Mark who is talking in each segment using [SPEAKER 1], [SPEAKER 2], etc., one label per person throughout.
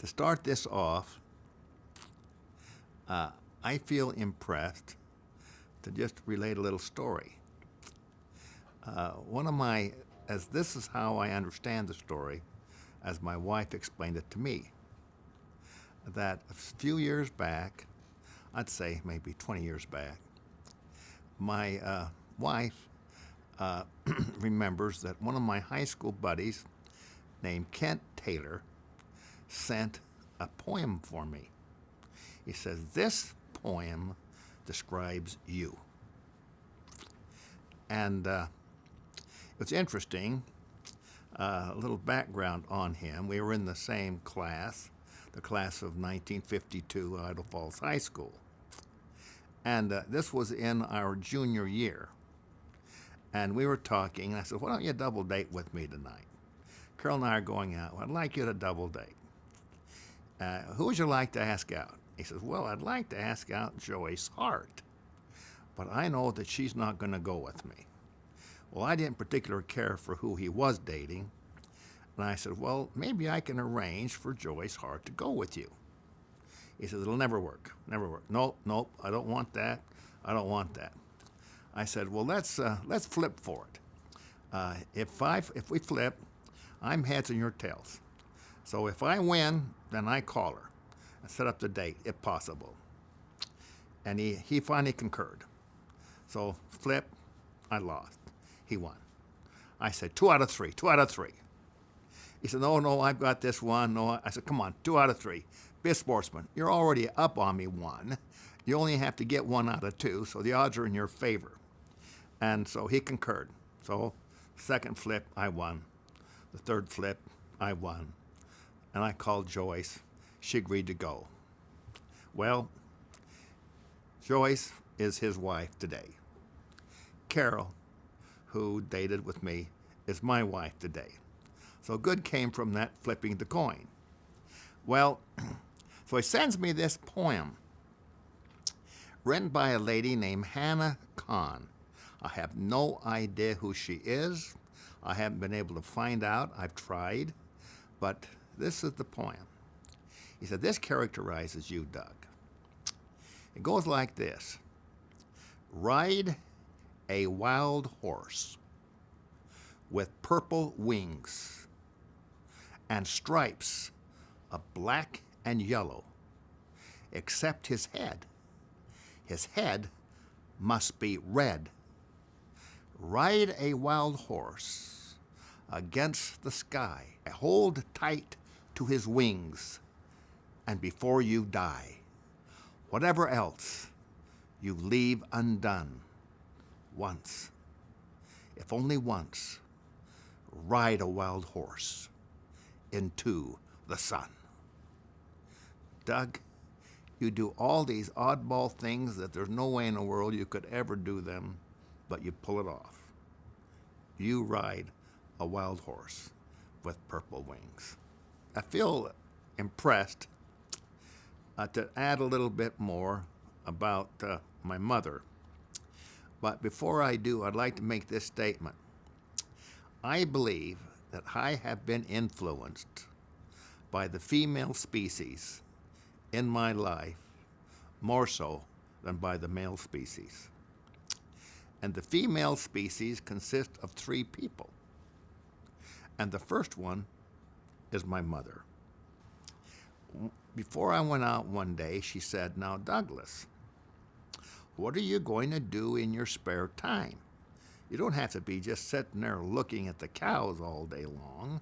[SPEAKER 1] To start this off, I feel impressed to just relate a little story. As this is how I understand the story, as my wife explained it to me, that a few years back, I'd say maybe 20 years back, my wife remembers that one of my high school buddies named Kent Taylor sent a poem for me. He says, "This poem describes you." And it's interesting, a little background on him. We were in the same class, the class of 1952, Idaho Falls High School. And this was in our junior year. And we were talking, and I said, "Why don't you double date with me tonight? Carol and I are going out. I'd like you to double date. Who would you like to ask out?" He says, "Well, I'd like to ask out Joyce Hart, but I know that she's not going to go with me." Well, I didn't particularly care for who he was dating, and I said, "Well, maybe I can arrange for Joyce Hart to go with you." He says, "It'll never work, never work. Nope, I don't want that. I don't want that." I said, "Well, let's flip for it. If we flip, I'm heads and you're tails. So if I win, then I call her and set up the date, if possible." And he finally concurred. So flip, I lost. He won. I said, 2 out of 3, 2 out of 3. He said, no, I've got this one. No, I said, "Come on, 2 out of 3. Be a sportsman. You're already up on me 1. You only have to get 1 out of 2, so the odds are in your favor." And so he concurred. So second flip, I won. The third flip, I won. And I called Joyce. She agreed to go. Well, Joyce is his wife today. Carol, who dated with me, is my wife today. So good came from that flipping the coin. Well, so he sends me this poem written by a lady named Hannah Kahn. I have no idea who she is. I haven't been able to find out. I've tried. But this is the poem. He said, "This characterizes you, Doug." It goes like this: "Ride a wild horse with purple wings and stripes of black and yellow, except his head. His head must be red. Ride a wild horse against the sky. Hold tight to his wings, and before you die, whatever else you leave undone, once, if only once, ride a wild horse into the sun." Doug, you do all these oddball things that there's no way in the world you could ever do them, but you pull it off. You ride a wild horse with purple wings. I feel impressed to add a little bit more about my mother. But before I do, I'd like to make this statement. I believe that I have been influenced by the female species in my life more so than by the male species. And the female species consists of 3 people. And the first one is my mother. Before I went out one day, she said, "Now, Douglas, what are you going to do in your spare time? You don't have to be just sitting there looking at the cows all day long.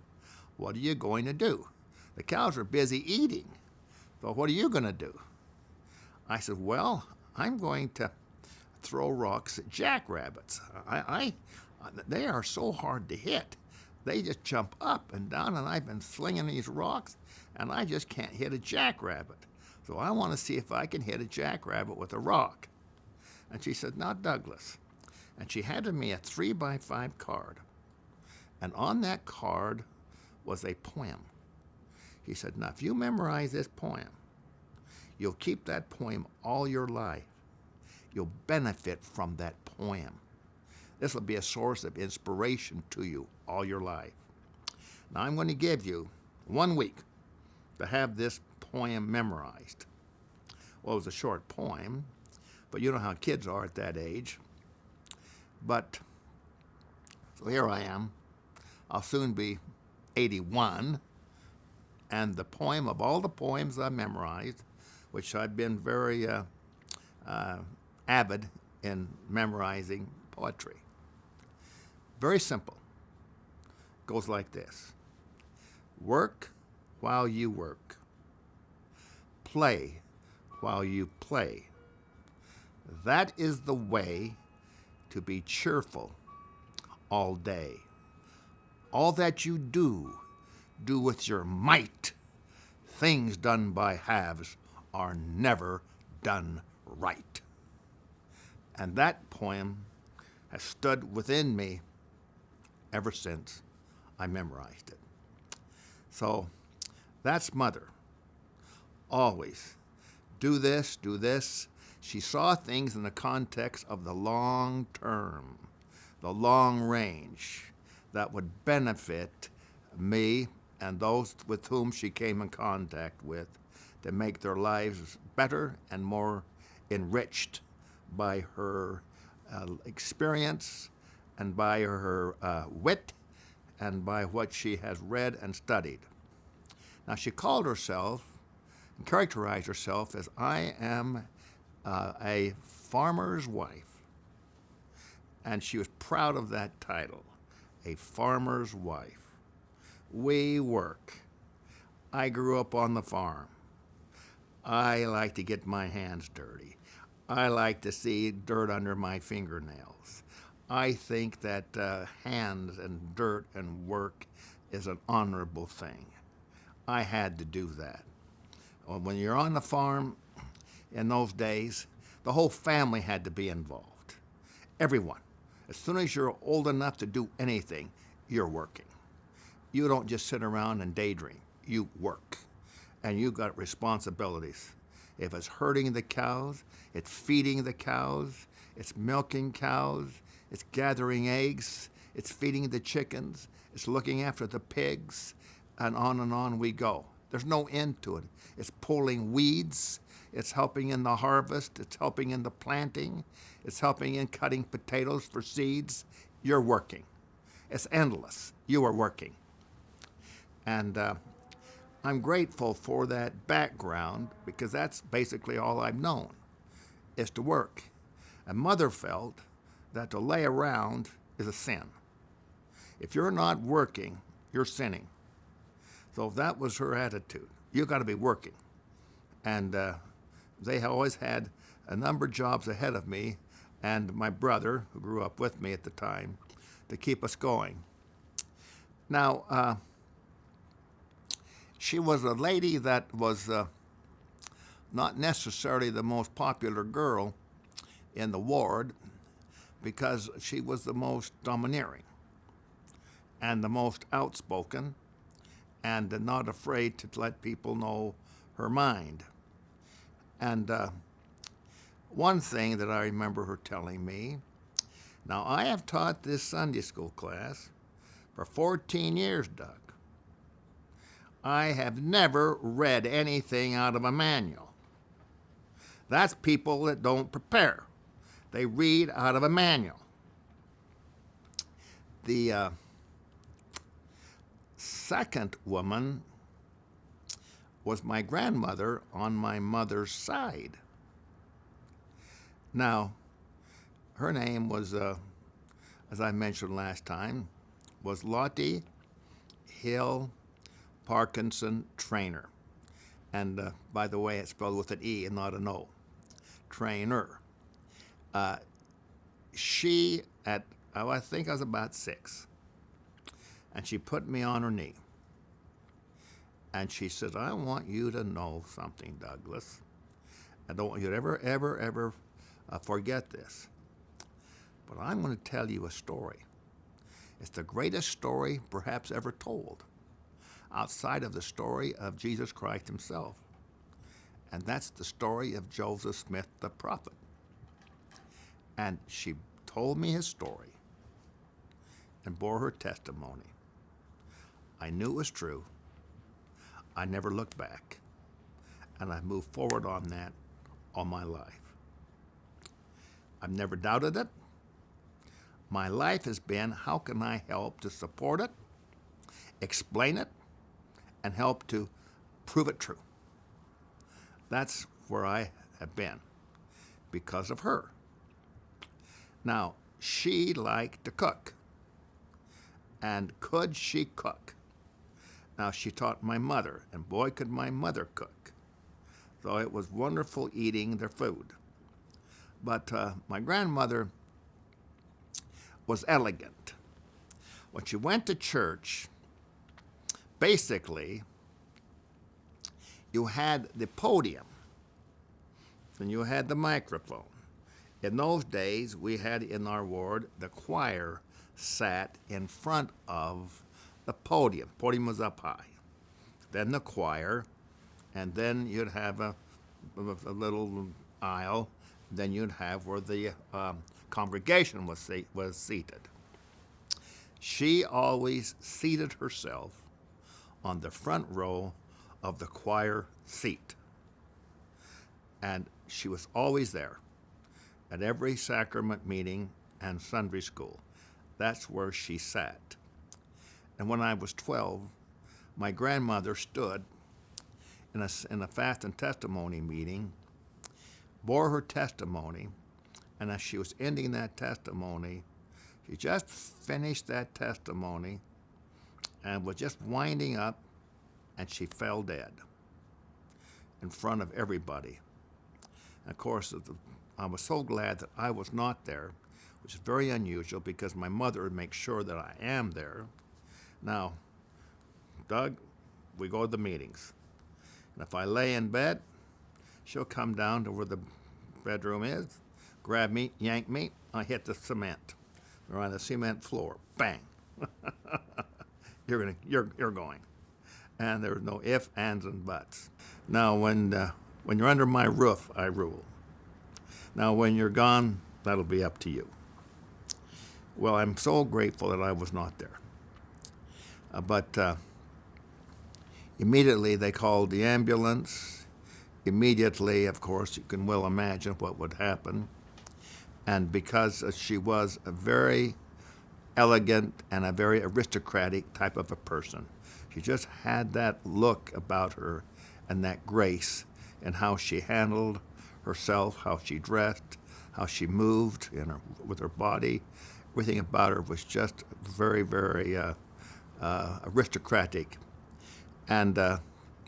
[SPEAKER 1] What are you going to do? The cows are busy eating. So what are you going to do?" I said, "Well, I'm going to throw rocks at jackrabbits. They are so hard to hit. They just jump up and down, and I've been slinging these rocks, and I just can't hit a jackrabbit. So I want to see if I can hit a jackrabbit with a rock." And she said, "Now, Douglas." And she handed me a 3x5 card. And on that card was a poem. He said, "Now, if you memorize this poem, you'll keep that poem all your life. You'll benefit from that poem. This will be a source of inspiration to you all your life. Now, I'm going to give you 1 week to have this poem memorized. Well, it was a short poem, but you know how kids are at that age. But, so here I am. I'll soon be 81, and the poem of all the poems I memorized, which I've been very avid in memorizing poetry. Very simple. Goes like this. Work while you work. Play while you play. That is the way to be cheerful all day. All that you do, do with your might. Things done by halves are never done right. And that poem has stood within me ever since I memorized it. So that's Mother. Always do this, do this. She saw things in the context of the long term, the long range, that would benefit me and those with whom she came in contact with, to make their lives better and more enriched by her experience and by her wit and by what she has read and studied. Now, she called herself and characterized herself as, I am a farmer's wife. And she was proud of that title, a farmer's wife. We work. I grew up on the farm. I like to get my hands dirty. I like to see dirt under my fingernails. I think that hands and dirt and work is an honorable thing. I had to do that. When you're on the farm in those days, the whole family had to be involved. Everyone. As soon as you're old enough to do anything, you're working. You don't just sit around and daydream. You work. And you've got responsibilities. If it's herding the cows, it's feeding the cows, it's milking cows, it's gathering eggs, it's feeding the chickens, it's looking after the pigs, and on we go. There's no end to it. It's pulling weeds, it's helping in the harvest, it's helping in the planting, it's helping in cutting potatoes for seeds. You're working. It's endless. You are working. And I'm grateful for that background, because that's basically all I've known, is to work. And Mother felt that to lay around is a sin. If you're not working, you're sinning. So that was her attitude. You got to be working. And they always had a number of jobs ahead of me and my brother, who grew up with me at the time, to keep us going. Now, she was a lady that was not necessarily the most popular girl in the ward, because she was the most domineering and the most outspoken and not afraid to let people know her mind. And one thing that I remember her telling me, now I have taught this Sunday school class for 14 years, Doug. I have never read anything out of a manual. That's people that don't prepare. They read out of a manual. The second woman was my grandmother on my mother's side. Now, her name was, as I mentioned last time, was Lottie Hill Parkinson Trainer. And by the way, it's spelled with an E and not an O. Trainer. She, I think I was about 6, and she put me on her knee. And she said, I want you to know something, Douglas. I don't want you to ever forget this. But I'm going to tell you a story. It's the greatest story perhaps ever told, outside of the story of Jesus Christ himself. And that's the story of Joseph Smith the prophet. And she told me his story and bore her testimony. I knew it was true. I never looked back, and I've moved forward on that all my life. I've never doubted it. My life has been, how can I help to support it, explain it, and help to prove it true? That's where I have been because of her. Now, she liked to cook. And could she cook? Now, she taught my mother, and boy, could my mother cook. So it was wonderful eating their food. But my grandmother was elegant. When she went to church, basically, you had the podium, and you had the microphone. In those days, we had in our ward, the choir sat in front of the podium. The podium was up high. Then the choir, and then you'd have a little aisle. Then you'd have where the congregation was seated. She always seated herself on the front row of the choir seat. And she was always there at every sacrament meeting and Sunday school. That's where she sat. And when I was 12, my grandmother stood in a fast and testimony meeting, bore her testimony, and as she was ending that testimony, she just finished that testimony and was just winding up, and she fell dead in front of everybody. And of course, I was so glad that I was not there, which is very unusual because my mother makes sure that I am there. Now, Doug, we go to the meetings. And if I lay in bed, she'll come down to where the bedroom is, grab me, yank me, I hit the cement. We're on the cement floor. Bang. You're going. And there's no ifs, ands, and buts. Now, when you're under my roof, I rule. Now, when you're gone, that'll be up to you. Well, I'm so grateful that I was not there. But immediately they called the ambulance. Immediately, of course, you can well imagine what would happen. And because she was a very elegant and a very aristocratic type of a person, she just had that look about her and that grace and how she handled herself, how she dressed, how she moved with her body. Everything about her was just very, very aristocratic. And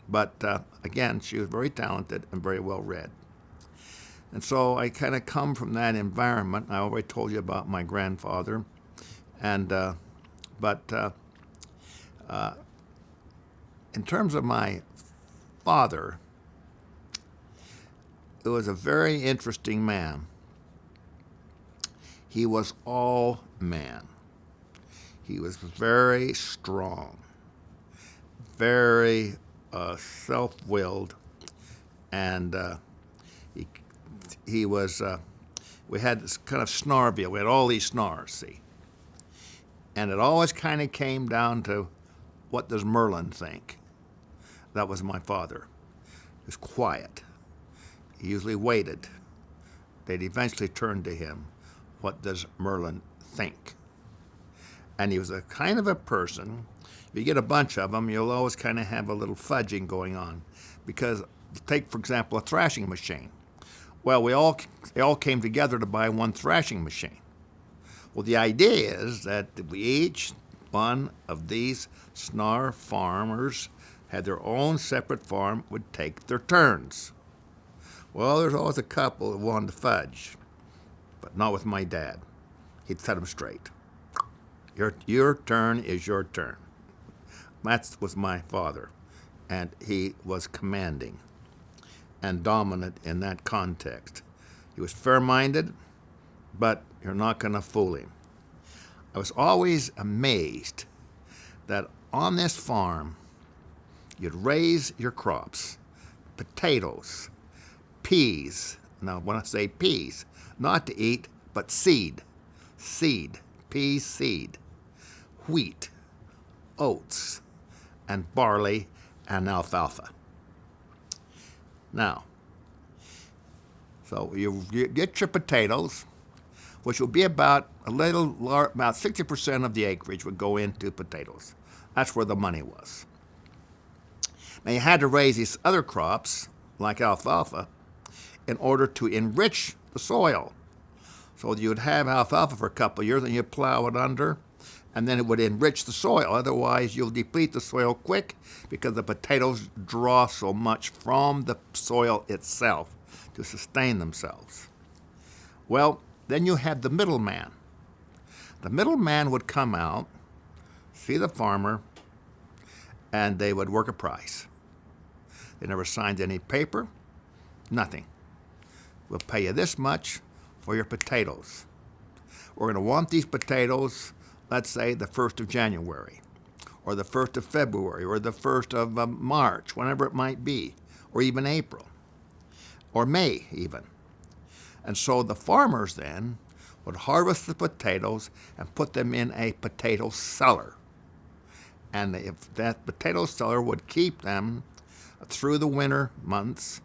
[SPEAKER 1] but again, she was very talented and very well read. And so I kind of come from that environment. I already told you about my grandfather. And but in terms of my father, it was a very interesting man. He was all man. He was very strong, very self-willed, and he was. We had this kind of Snarrville. We had all these Snarrs, see, and it always kind of came down to, what does Merlin think? That was my father. He was quiet. He usually waited. They'd eventually turn to him. What does Merlin think? And he was a kind of a person, if you get a bunch of them, you'll always kind of have a little fudging going on. Because take, for example, a thrashing machine. Well, they all came together to buy one thrashing machine. Well, the idea is that each one of these Snarr farmers had their own separate farm, would take their turns. Well, there's always a couple that wanted to fudge, but not with my dad. He'd set them straight. Your turn is your turn. That was my father, and he was commanding and dominant in that context. He was fair-minded, but you're not going to fool him. I was always amazed that on this farm, you'd raise your crops, potatoes, peas. Now, when I say peas, not to eat, but seed, pea seed, wheat, oats, and barley, and alfalfa. Now, so you get your potatoes, which will be about about 60% of the acreage would go into potatoes. That's where the money was. Now you had to raise these other crops, like alfalfa, in order to enrich the soil. So you would have alfalfa for a couple of years, and you plow it under, and then it would enrich the soil. Otherwise, you'll deplete the soil quick because the potatoes draw so much from the soil itself to sustain themselves. Well, then you had the middleman. The middleman would come out, see the farmer, and they would work a price. They never signed any paper, nothing. We'll pay you this much for your potatoes. We're going to want these potatoes, let's say, the 1st of January, or the 1st of February, or the 1st of March, whenever it might be, or even April, or May even. And so the farmers then would harvest the potatoes and put them in a potato cellar. And if that potato cellar would keep them through the winter months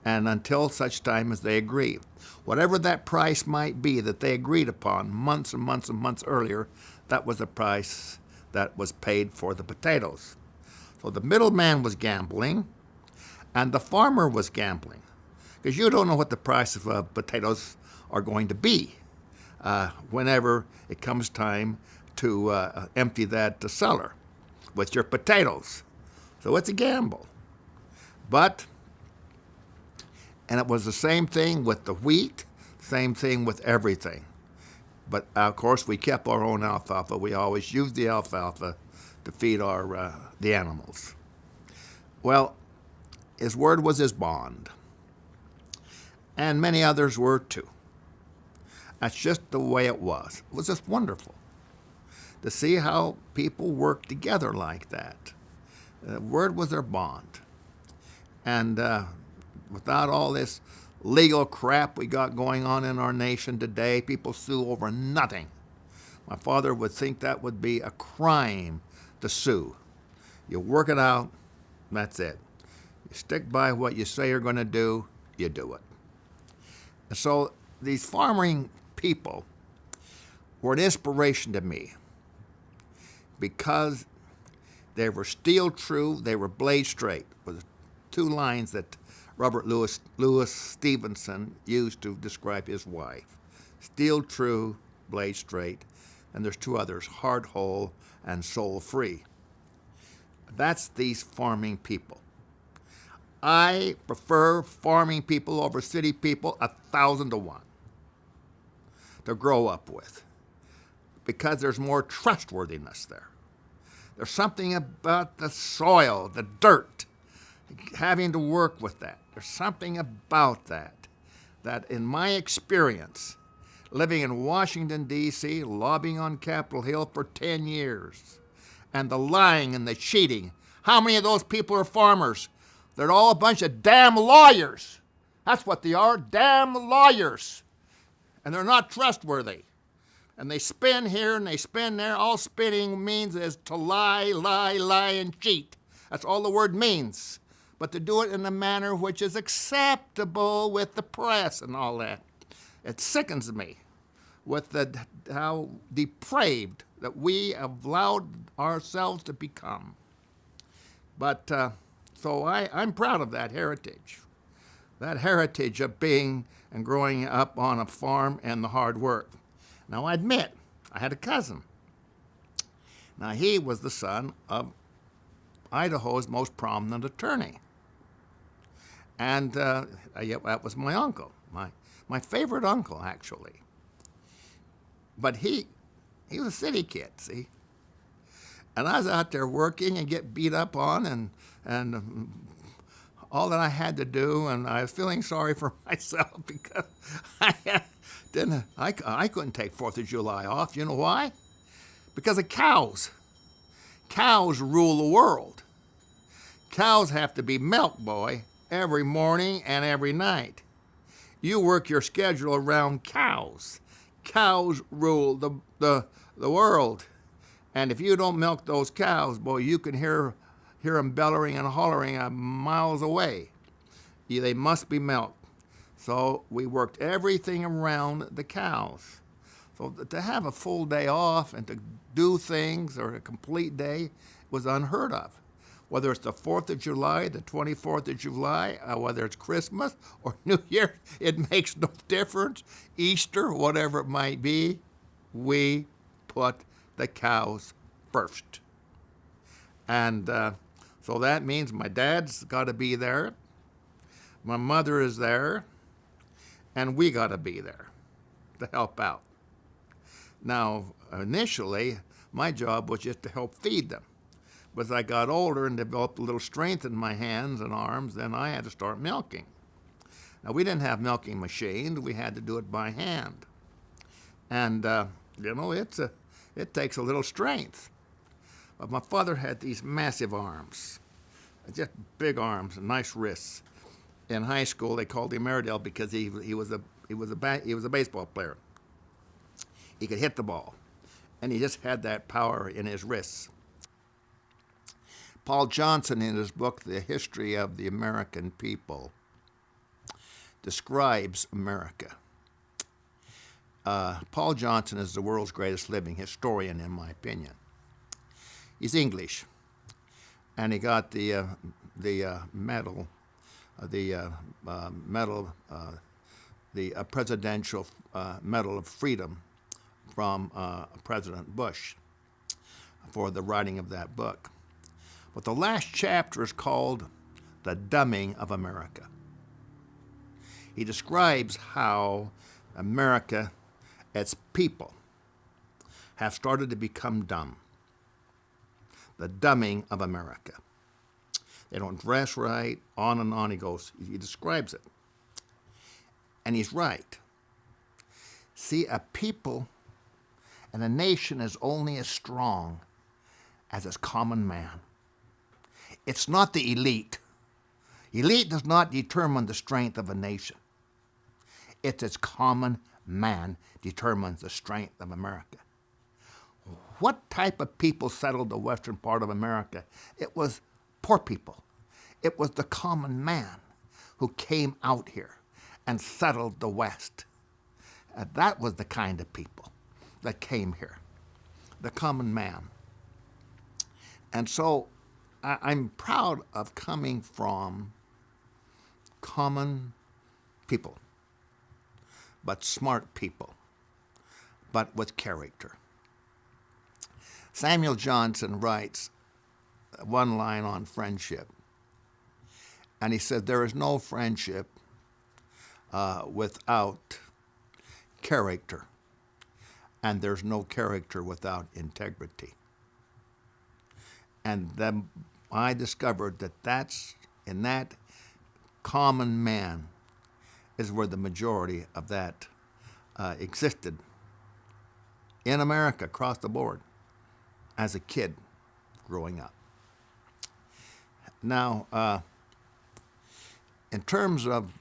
[SPEAKER 1] and until such time as they agree. Whatever that price might be that they agreed upon months and months and months earlier, that was the price that was paid for the potatoes. So the middleman was gambling and the farmer was gambling, because you don't know what the price of potatoes are going to be whenever it comes time to empty that cellar with your potatoes. So it's a gamble. And it was the same thing with the wheat, same thing with everything. But of course, we kept our own alfalfa. We always used the alfalfa to feed the animals. Well, his word was his bond. And many others were too. That's just the way it was. It was just wonderful to see how people worked together like that. The word was their bond. And without all this legal crap we got going on in our nation today, people sue over nothing. My father would think that would be a crime to sue. You work it out, that's it. You stick by what you say you're going to do, you do it. And so these farming people were an inspiration to me because they were steel true, they were blade straight, with 2 lines that Robert Louis Stevenson used to describe his wife. Steel true, blade straight, and there's 2 others, heart whole and soul free. That's these farming people. I prefer farming people over city people 1,000 to 1 to grow up with, because there's more trustworthiness there. There's something about the soil, the dirt, having to work with that. There's something about that in my experience, living in Washington, D.C., lobbying on Capitol Hill for 10 years, and the lying and the cheating. How many of those people are farmers? They're all a bunch of damn lawyers. That's what they are, damn lawyers. And they're not trustworthy. And they spin here and they spin there. All spinning means is to lie, lie, lie, and cheat. That's all the word means. But to do it in a manner which is acceptable with the press and all that. It sickens me with how depraved that we have allowed ourselves to become. But so I'm proud of that heritage of being and growing up on a farm and the hard work. Now, I admit, I had a cousin. Now, he was the son of Idaho's most prominent attorney. And that was my uncle, my favorite uncle, actually. But he was a city kid, see? And I was out there working and get beat up on and all that I had to do, and I was feeling sorry for myself because I couldn't take 4th of July off. You know why? Because of cows. Cows rule the world. Cows have to be milked, boy, every morning and every night. You work your schedule around cows. Cows rule the world. And if you don't milk those cows, boy, you can hear hear them bellowing and hollering miles away. They must be milked. So we worked everything around the cows. So to have a full day off and to do things or a complete day was unheard of. Whether it's the 4th of July, the 24th of July, whether it's Christmas or New Year, it makes no difference. Easter, whatever it might be, we put the cows first. And so that means my dad's got to be there, my mother is there, and we got to be there to help out. Now, initially, my job was just to help feed them. But as I got older and developed a little strength in my hands and arms, then I had to start milking. Now, we didn't have milking machines. We had to do it by hand. And, it takes a little strength. But my father had these massive arms, just big arms and nice wrists. In high school, they called him Airedale because he was a baseball player. He could hit the ball, and he just had that power in his wrists. Paul Johnson, in his book, The History of the American People, describes America. Paul Johnson is the world's greatest living historian, in my opinion. He's English, and he got the medal, Presidential Medal of Freedom from President Bush for the writing of that book. But the last chapter is called The Dumbing of America. He describes how America, its people, have started to become dumb. The dumbing of America. They don't dress right, on and on he goes. He describes it. And he's right. See, a people and a nation is only as strong as its common man. It's not the elite. Elite does not determine the strength of a nation. It's its common man determines the strength of America. What type of people settled the western part of America? It was poor people. It was the common man who came out here and settled the West. That was the kind of people that came here, the common man. And so I'm proud of coming from common people, but smart people, but with character. Samuel Johnson writes one line on friendship, and he said, there is no friendship without character, and there's no character without integrity. And then I discovered that in that common man is where the majority of that existed in America, across the board, as a kid growing up. Now, in terms of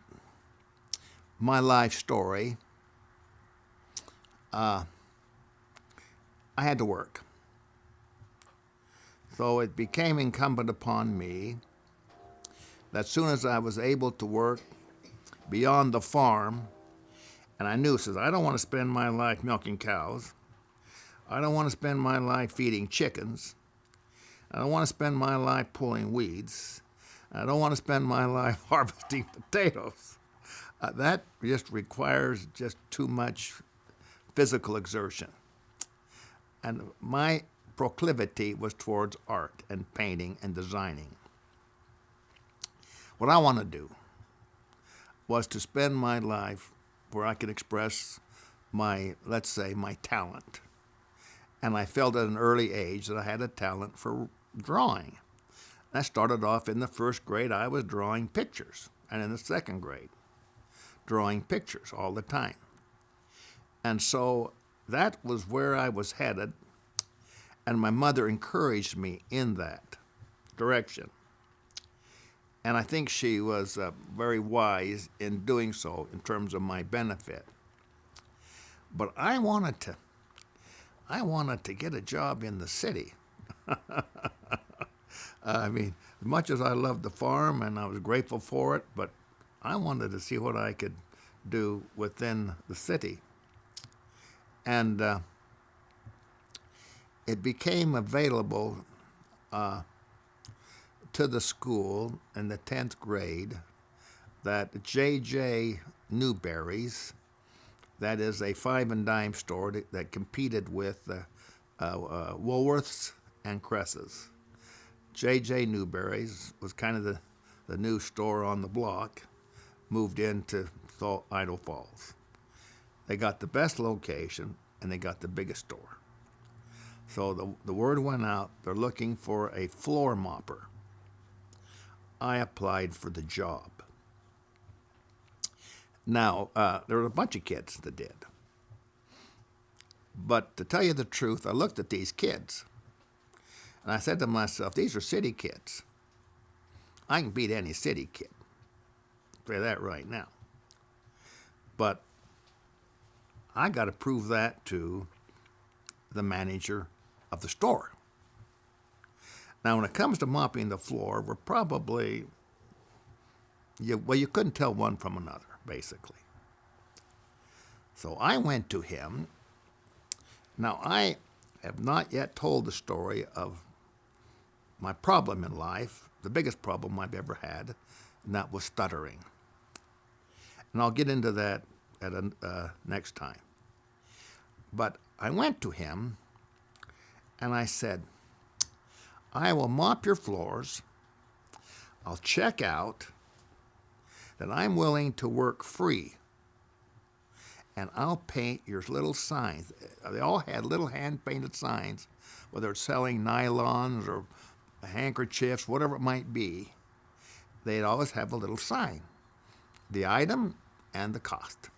[SPEAKER 1] my life story, I had to work. So it became incumbent upon me that as soon as I was able to work beyond the farm, and I knew, says, I don't want to spend my life milking cows. I don't want to spend my life feeding chickens. I don't want to spend my life pulling weeds. I don't want to spend my life harvesting potatoes. That just requires just too much physical exertion. And my proclivity was towards art and painting and designing. What I want to do was to spend my life where I could express my, let's say, my talent. And I felt at an early age that I had a talent for drawing. I started off in the first grade, I was drawing pictures. And in the second grade, drawing pictures all the time. And so that was where I was headed. And my mother encouraged me in that direction. And I think she was very wise in doing so in terms of my benefit. But I wanted to get a job in the city. I mean, as much as I loved the farm and I was grateful for it, but I wanted to see what I could do within the city. And it became available to the school in the 10th grade that J.J. Newberry's, that is a five and dime store that competed with Woolworths and Cress's. J.J. Newberry's was kind of the new store on the block, moved into Idaho Falls. They got the best location and they got the biggest store. So the word went out, they're looking for a floor mopper. I applied for the job. Now, there were a bunch of kids that did. But to tell you the truth, I looked at these kids and I said to myself, these are city kids. I can beat any city kid. I'll say that right now. But I got to prove that to the manager of the store. Now, when it comes to mopping the floor, we're probably, you couldn't tell one from another, basically. So I went to him. Now, I have not yet told the story of my problem in life, the biggest problem I've ever had, and that was stuttering. And I'll get into that at next time. But I went to him and I said, I will mop your floors. I'll check out that I'm willing to work free. And I'll paint your little signs. They all had little hand-painted signs, whether it's selling nylons or handkerchiefs, whatever it might be. They'd always have a little sign, the item and the cost.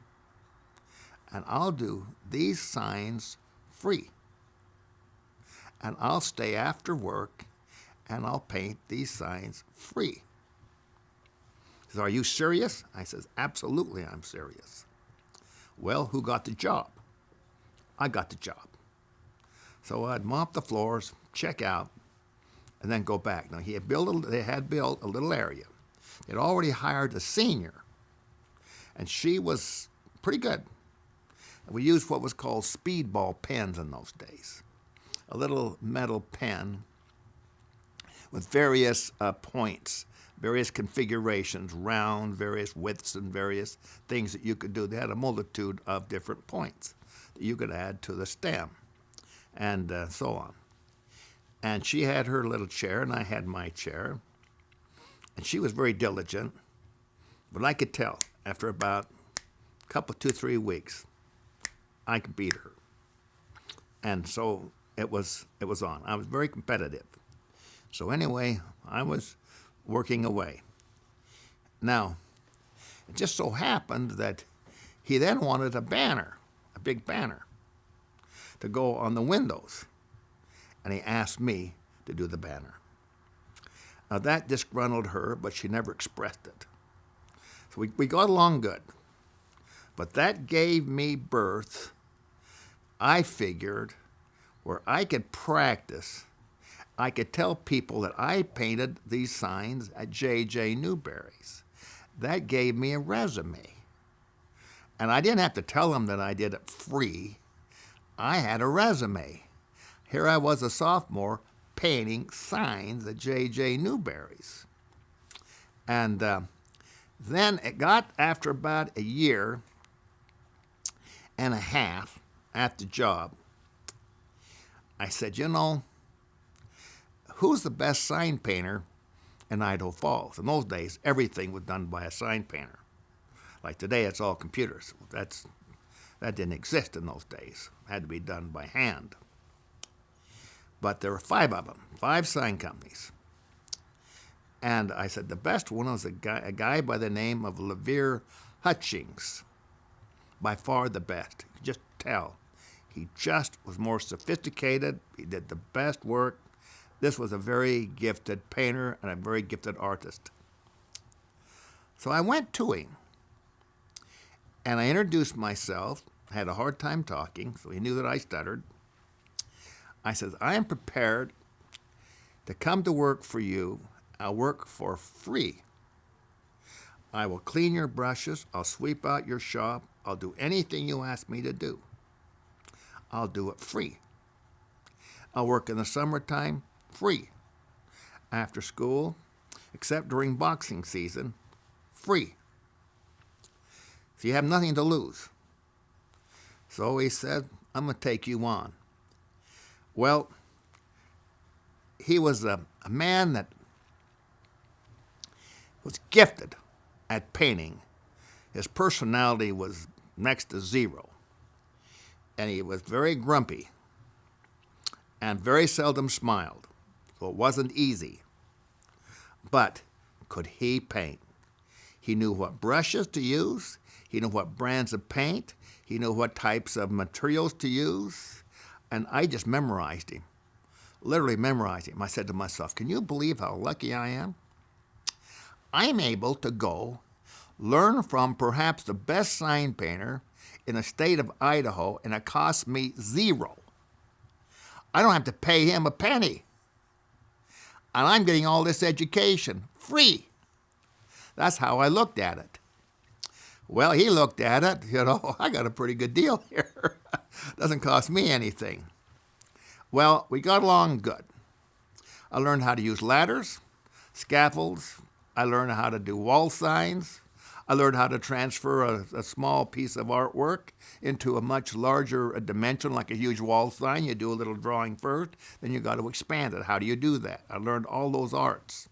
[SPEAKER 1] And I'll do these signs free. And I'll stay after work and I'll paint these signs free. He says, are you serious? I says, absolutely, I'm serious. Well, who got the job? I got the job. So I'd mop the floors, check out, and then go back. Now, they had built a little area. They'd already hired a senior, and she was pretty good. We used what was called speedball pens in those days. A little metal pen with various points, various configurations, round, various widths, and various things that you could do. They had a multitude of different points that you could add to the stem, and so on. And she had her little chair, and I had my chair. And she was very diligent, but I could tell after about a couple, 2-3 weeks, I could beat her. And so it was on. I was very competitive. So anyway, I was working away. Now, it just so happened that he then wanted a banner, a big banner, to go on the windows. And he asked me to do the banner. Now that disgruntled her, but she never expressed it. So we got along good. But that gave me birth, I figured, where I could practice. I could tell people that I painted these signs at J.J. Newberry's. That gave me a resume. And I didn't have to tell them that I did it free. I had a resume. Here I was, a sophomore, painting signs at J.J. Newberry's. And then it got after about a year and a half at the job, I said, you know, who's the best sign painter in Idaho Falls? In those days, everything was done by a sign painter. Like today, it's all computers. That didn't exist in those days. It had to be done by hand. But there were 5 of them, 5 sign companies. And I said the best one was a guy by the name of Levere Hutchings. By far the best. You could just tell. He just was more sophisticated. He did the best work. This was a very gifted painter and a very gifted artist. So I went to him. And I introduced myself. I had a hard time talking, so he knew that I stuttered. I said, I am prepared To come to work for you, I'll work for free. I will clean your brushes. I'll sweep out your shop. I'll do anything you ask me to do. I'll do it free. I'll work in the summertime free. After school, except during boxing season, free. So you have nothing to lose. So he said, I'm going to take you on. Well, he was a man that was gifted at painting. His personality was next to zero. And he was very grumpy and very seldom smiled. So it wasn't easy. But could he paint? He knew what brushes to use. He knew what brands of paint. He knew what types of materials to use. And I just memorized him. Literally memorized him. I said to myself, can you believe how lucky I am? I'm able to go learn from perhaps the best sign painter in the state of Idaho, and it costs me zero. I don't have to pay him a penny. And I'm getting all this education free. That's how I looked at it. Well, he looked at it, I got a pretty good deal here. Doesn't cost me anything. Well, we got along good. I learned how to use ladders, scaffolds. I learned how to do wall signs. I learned how to transfer a small piece of artwork into a much larger dimension, like a huge wall sign. You do a little drawing first, then you got to expand it. How do you do that? I learned all those arts.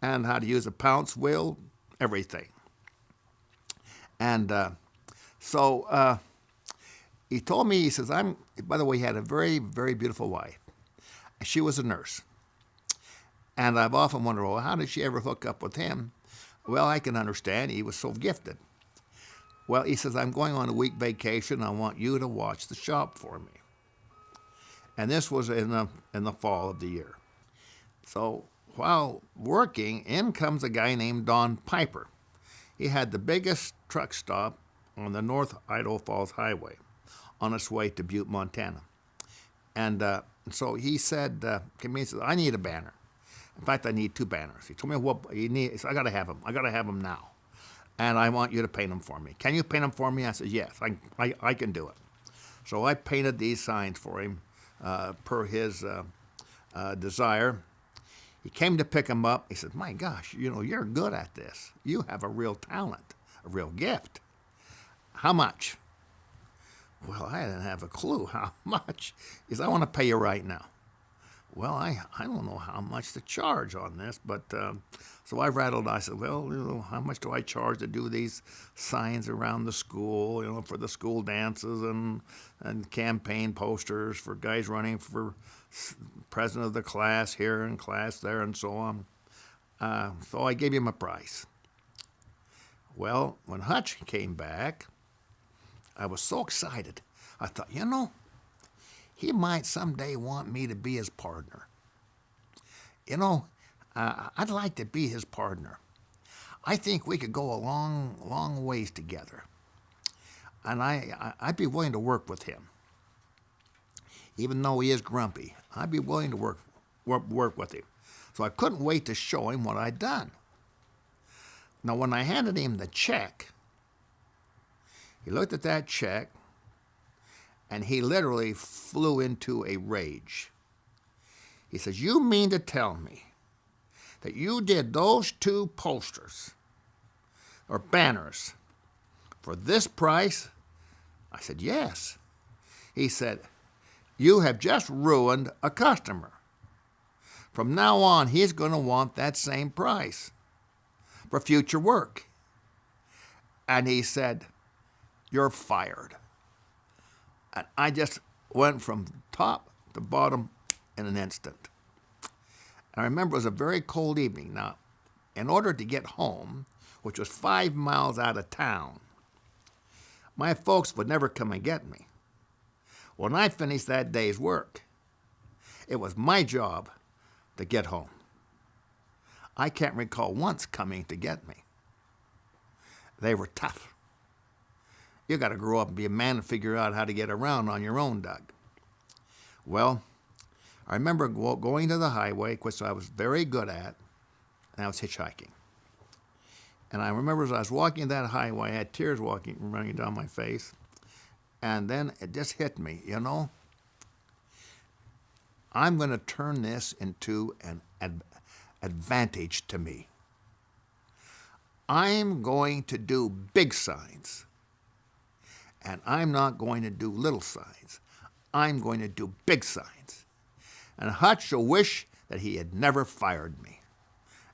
[SPEAKER 1] And how to use a pounce wheel, everything. And so he told me, he says, by the way, he had a very, very beautiful wife. She was a nurse. And I've often wondered, well, how did she ever hook up with him? Well, I can understand. He was so gifted. Well, he says, I'm going on a week vacation. I want you to watch the shop for me. And this was in the fall of the year. So while working, in comes a guy named Don Piper. He had the biggest truck stop on the North Idaho Falls Highway on its way to Butte, Montana. And so he said, he said, I need a banner. In fact, I need two banners. He told me what he needs. He said, I got to have them. I got to have them now. And I want you to paint them for me. Can you paint them for me? I said, yes, I can do it. So I painted these signs for him per his desire. He came to pick them up. He said, my gosh, you're good at this. You have a real talent, a real gift. How much? Well, I didn't have a clue how much. He said, I want to pay you right now. Well, I don't know how much to charge on this, but so I rattled. I said, well, how much do I charge to do these signs around the school, for the school dances and campaign posters for guys running for president of the class here and class there and so on. So I gave him a price. Well, when Hutch came back, I was so excited. I thought, he might someday want me to be his partner. I'd like to be his partner. I think we could go a long, long ways together. And I'd be willing to work with him. Even though he is grumpy, I'd be willing to work with him. So I couldn't wait to show him what I'd done. Now, when I handed him the check, he looked at that check, and he literally flew into a rage. He says, you mean to tell me that you did those two posters or banners for this price? I said, yes. He said, you have just ruined a customer. From now on, he's going to want that same price for future work. And he said, you're fired. And I just went from top to bottom in an instant. And I remember it was a very cold evening. Now, in order to get home, which was 5 miles out of town, my folks would never come and get me. When I finished that day's work, it was my job to get home. I can't recall once coming to get me. They were tough. You got to grow up and be a man and figure out how to get around on your own, Doug. Well, I remember going to the highway, which I was very good at, and I was hitchhiking. And I remember as I was walking that highway, I had tears running down my face. And then it just hit me, I'm going to turn this into an advantage to me. I'm going to do big signs. And I'm not going to do little signs. I'm going to do big signs. And Hutch will wish that he had never fired me.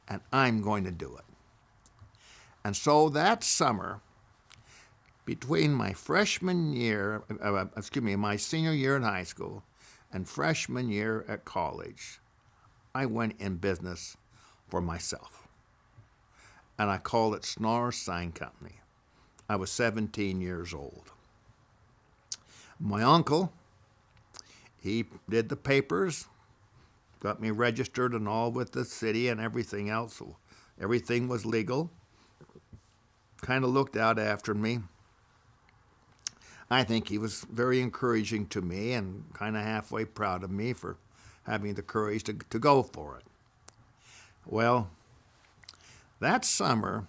[SPEAKER 1] And I'm going to do it. And so that summer, between my my senior year in high school and freshman year at college, I went in business for myself. And I called it Snarr Sign Company. I was 17 years old. My uncle, he did the papers, got me registered and all with the city and everything else. So everything was legal. Kind of looked out after me. I think he was very encouraging to me and kind of halfway proud of me for having the courage to go for it. Well, that summer,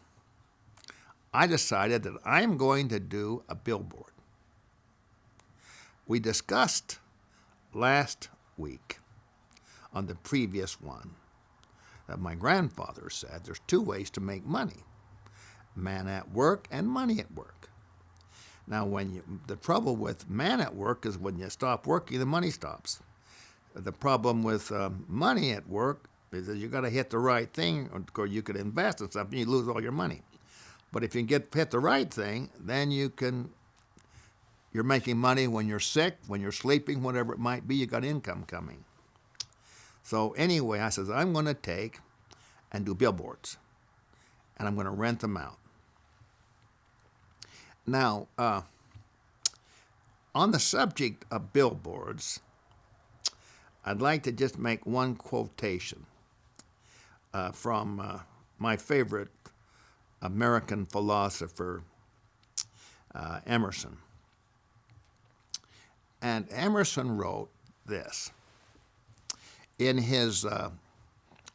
[SPEAKER 1] I decided that I'm going to do a billboard. We discussed last week on the previous one that my grandfather said there's two ways to make money: man at work and money at work. Now, the trouble with man at work is when you stop working, the money stops. The problem with money at work is that you got to hit the right thing, or you could invest in something, you lose all your money. But if you hit the right thing, then you're making money when you're sick, when you're sleeping, whatever it might be, you got income coming. So anyway, I said, I'm going to take and do billboards, and I'm going to rent them out. Now, on the subject of billboards, I'd like to just make one quotation from my favorite American philosopher, Emerson. And Emerson wrote this in his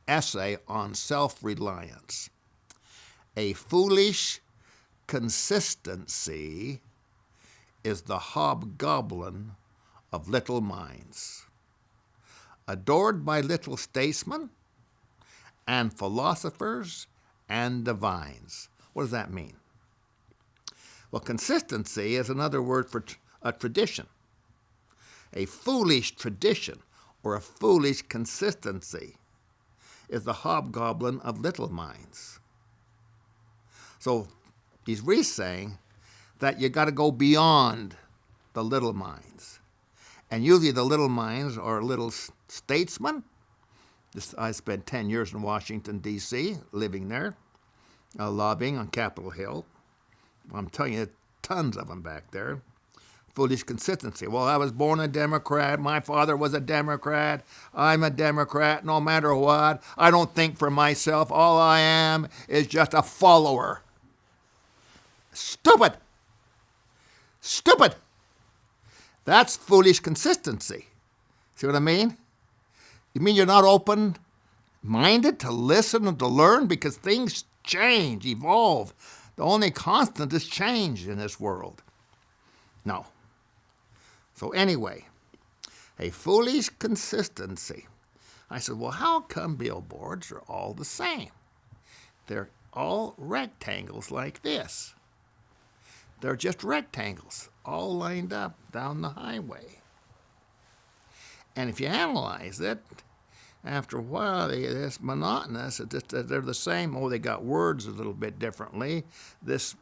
[SPEAKER 1] essay on self-reliance: a foolish consistency is the hobgoblin of little minds, adored by little statesmen and philosophers and divines. What does that mean? Well, consistency is another word for a tradition. A foolish tradition or a foolish consistency is the hobgoblin of little minds. So he's saying that you got to go beyond the little minds. And usually the little minds are little statesmen. I spent 10 years in Washington, D.C., living there, lobbying on Capitol Hill. I'm telling you, tons of them back there. Foolish consistency. Well, I was born a Democrat. My father was a Democrat. I'm a Democrat no matter what. I don't think for myself. All I am is just a follower. Stupid. Stupid. That's foolish consistency. See what I mean? You mean you're not open-minded to listen and to learn? Because things change, evolve. The only constant is change in this world. No. So anyway, a foolish consistency. I said, well, how come billboards are all the same? They're all rectangles like this. They're just rectangles, all lined up down the highway. And if you analyze it, after a while, it's monotonous. They're the same. Oh, they got words a little bit differently. This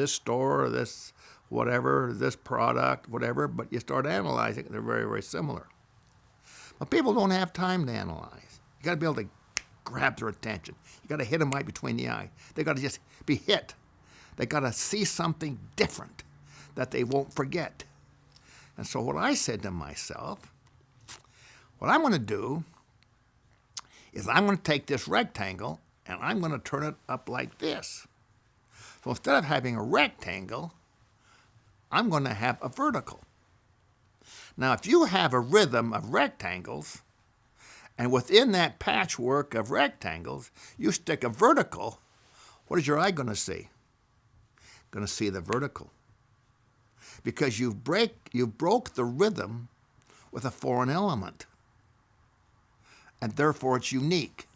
[SPEAKER 1] store, this whatever, this product, whatever, but you start analyzing it, they're very, very similar. But people don't have time to analyze. You got to be able to grab their attention. You got to hit them right between the eye. They got to just be hit. They got to see something different that they won't forget. And so what I said to myself, what I'm going to do is I'm going to take this rectangle and I'm going to turn it up like this. So instead of having a rectangle, I'm going to have a vertical. Now, if you have a rhythm of rectangles, And within that patchwork of rectangles, you stick a vertical. What is your eye going to see? Going to see the vertical. Because you broke the rhythm with a foreign element. And therefore it's unique.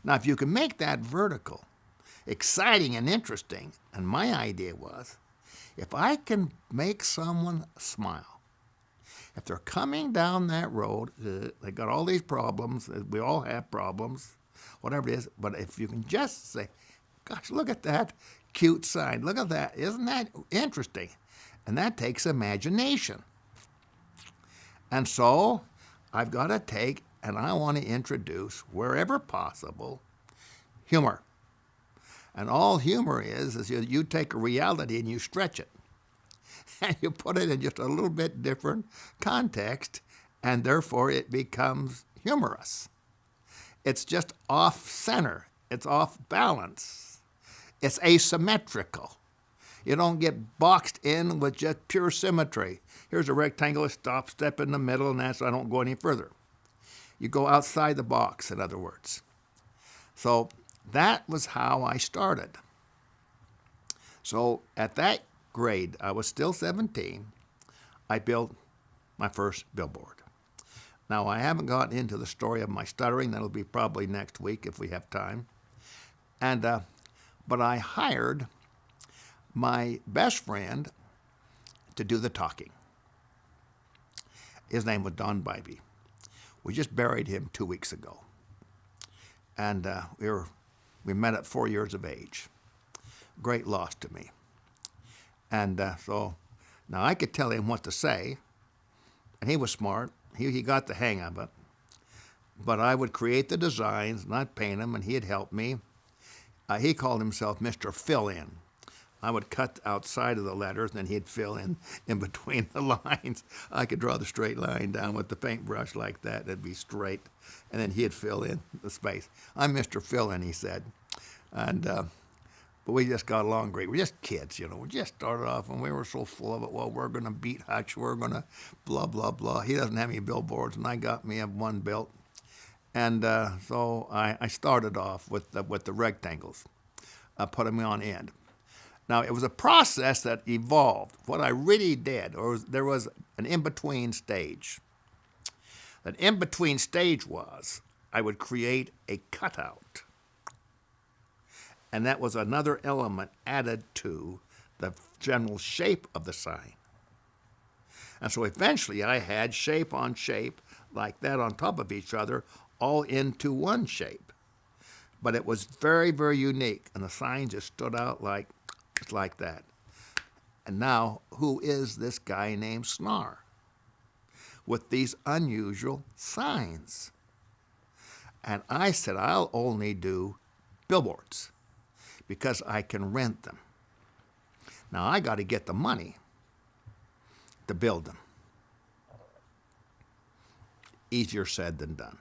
[SPEAKER 1] Now, if you can make that vertical exciting and interesting, and my idea was, if I can make someone smile, if they're coming down that road, they got all these problems, we all have problems, whatever it is, but if you can just say, gosh, look at that cute sign, look at that, isn't that interesting? And that takes imagination. And so I've got to take, and I want to introduce, wherever possible, humor. And all humor is you take a reality and you stretch it. And you put it in just a little bit different context, and therefore it becomes humorous. It's just off center. It's off balance. It's asymmetrical. You don't get boxed in with just pure symmetry. Here's a rectangle, step in the middle, and that's, I don't go any further. You go outside the box, in other words. So that was how I started. So at that grade, I was still 17, I built my first billboard. Now, I haven't gotten into the story of my stuttering. That'll be probably next week if we have time. And but I hired my best friend to do the talking. His name was Don Bybee. We just buried him 2 weeks ago. And we met at 4 years of age. Great loss to me. And so now I could tell him what to say, and he was smart. He got the hang of it. But I would create the designs, and I'd paint them, and he'd help me. He called himself Mr. Fill-In. I would cut outside of the letters, and then he'd fill in between the lines. I could draw the straight line down with the paintbrush like that. It'd be straight, and then he'd fill in the space. I'm Mr. Fill-In, he said. And but we just got along great. We're just kids, you know. We just started off, and we were so full of it. Well, we're going to beat Hutch. We're going to blah, blah, blah. He doesn't have any billboards, and I got me one built. And so I started off with the rectangles, put them on end. Now, it was a process that evolved. What I really did, there was an in-between stage. That in-between stage was I would create a cutout. And that was another element added to the general shape of the sign. And so eventually I had shape on shape like that on top of each other, all into one shape. But it was very, very unique, and the sign just stood out like that. And now, who is this guy named Snarr with these unusual signs? And I said, I'll only do billboards because I can rent them. Now, I got to get the money to build them. Easier said than done.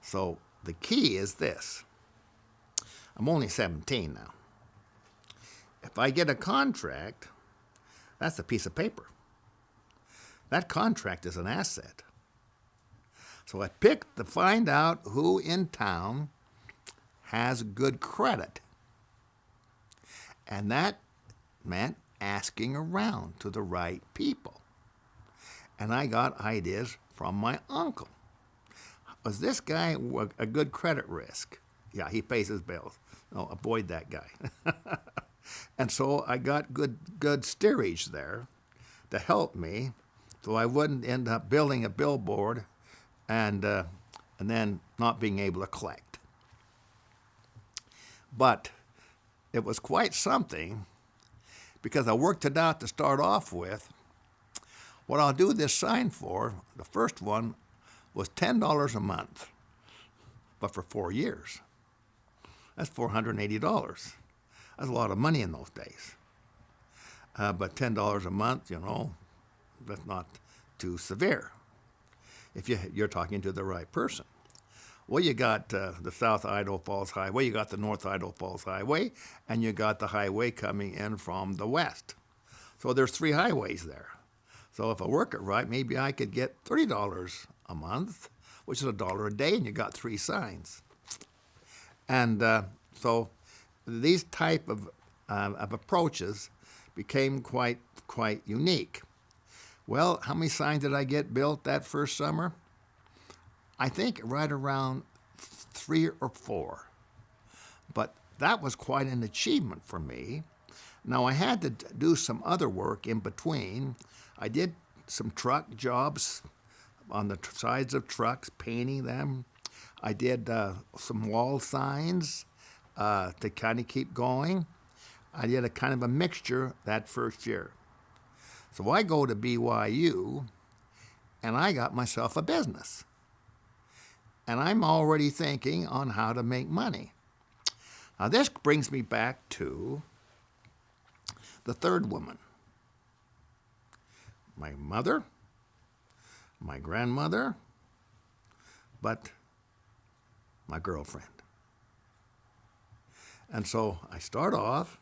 [SPEAKER 1] So the key is this. I'm only 17 now. If I get a contract, that's a piece of paper. That contract is an asset. So I picked to find out who in town has good credit. And that meant asking around to the right people. And I got ideas from my uncle. Was this guy a good credit risk? Yeah, he pays his bills. No, avoid that guy. And so I got good steerage there to help me so I wouldn't end up building a billboard and then not being able to collect. But it was quite something because I worked it out to start off with. What I'll do this sign for, the first one, was $10 a month, but for 4 years. That's $480. That's a lot of money in those days. But $10 a month, you know, that's not too severe if you're talking to the right person. Well, you got the South Idaho Falls Highway, you got the North Idaho Falls Highway, and you got the highway coming in from the west. So there's 3 highways there. So if I work it right, maybe I could get $30 a month. which is $1 a day, and you got 3 signs. And so these type of approaches became quite unique. Well, how many signs did I get built that first summer? I think right around 3 or 4. But that was quite an achievement for me. Now, I had to do some other work in between. I did some truck jobs on the sides of trucks, painting them. I did some wall signs to kind of keep going. I did a kind of a mixture that first year. So I go to BYU, and I got myself a business. And I'm already thinking on how to make money. Now, this brings me back to the third woman. My mother, my grandmother, but my girlfriend. And so I start off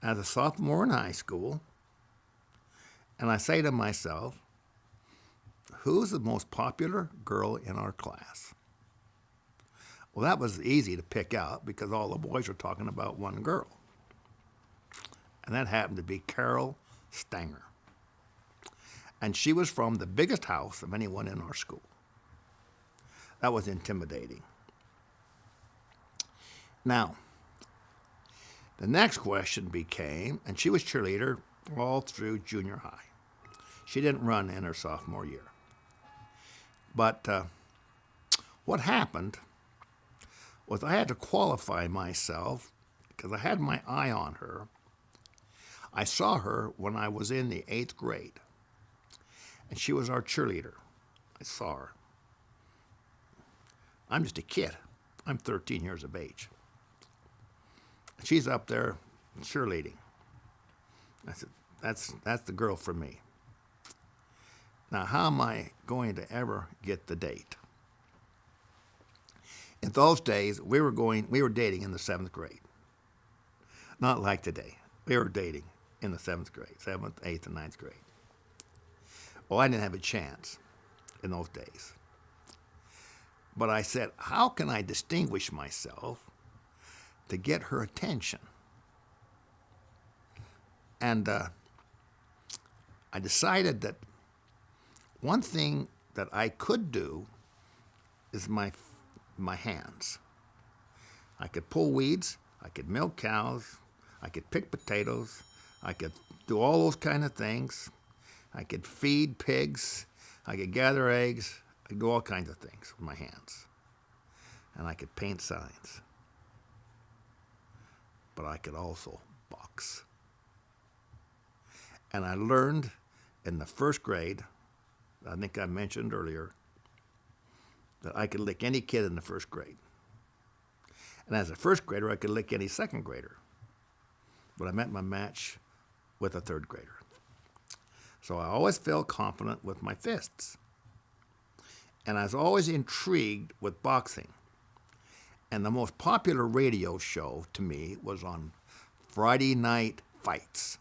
[SPEAKER 1] as a sophomore in high school, and I say to myself, who's the most popular girl in our class? Well, that was easy to pick out because all the boys were talking about one girl. And that happened to be Carol Stanger. And she was from the biggest house of anyone in our school. That was intimidating. Now, the next question became, and she was cheerleader all through junior high. She didn't run in her sophomore year. But what happened was I had to qualify myself because I had my eye on her. I saw her when I was in the 8th grade, and she was our cheerleader. I saw her. I'm just a kid. I'm 13 years of age. She's up there cheerleading. I said, that's the girl for me. Now, how am I going to ever get the date? In those days, we were dating in the 7th grade. Not like today. We were dating in the 7th grade, 7th, 8th, and 9th grade. Well, I didn't have a chance in those days. But I said, how can I distinguish myself to get her attention? And I decided that one thing that I could do is my hands. I could pull weeds, I could milk cows, I could pick potatoes, I could do all those kind of things. I could feed pigs, I could gather eggs, I could do all kinds of things with my hands. And I could paint signs. But I could also box. And I learned in the 1st grade, I think I mentioned earlier, that I could lick any kid in the 1st grade. And as a 1st grader, I could lick any 2nd grader. But I met my match with a 3rd grader. So I always felt confident with my fists. And I was always intrigued with boxing. And the most popular radio show to me was on Friday Night Fights.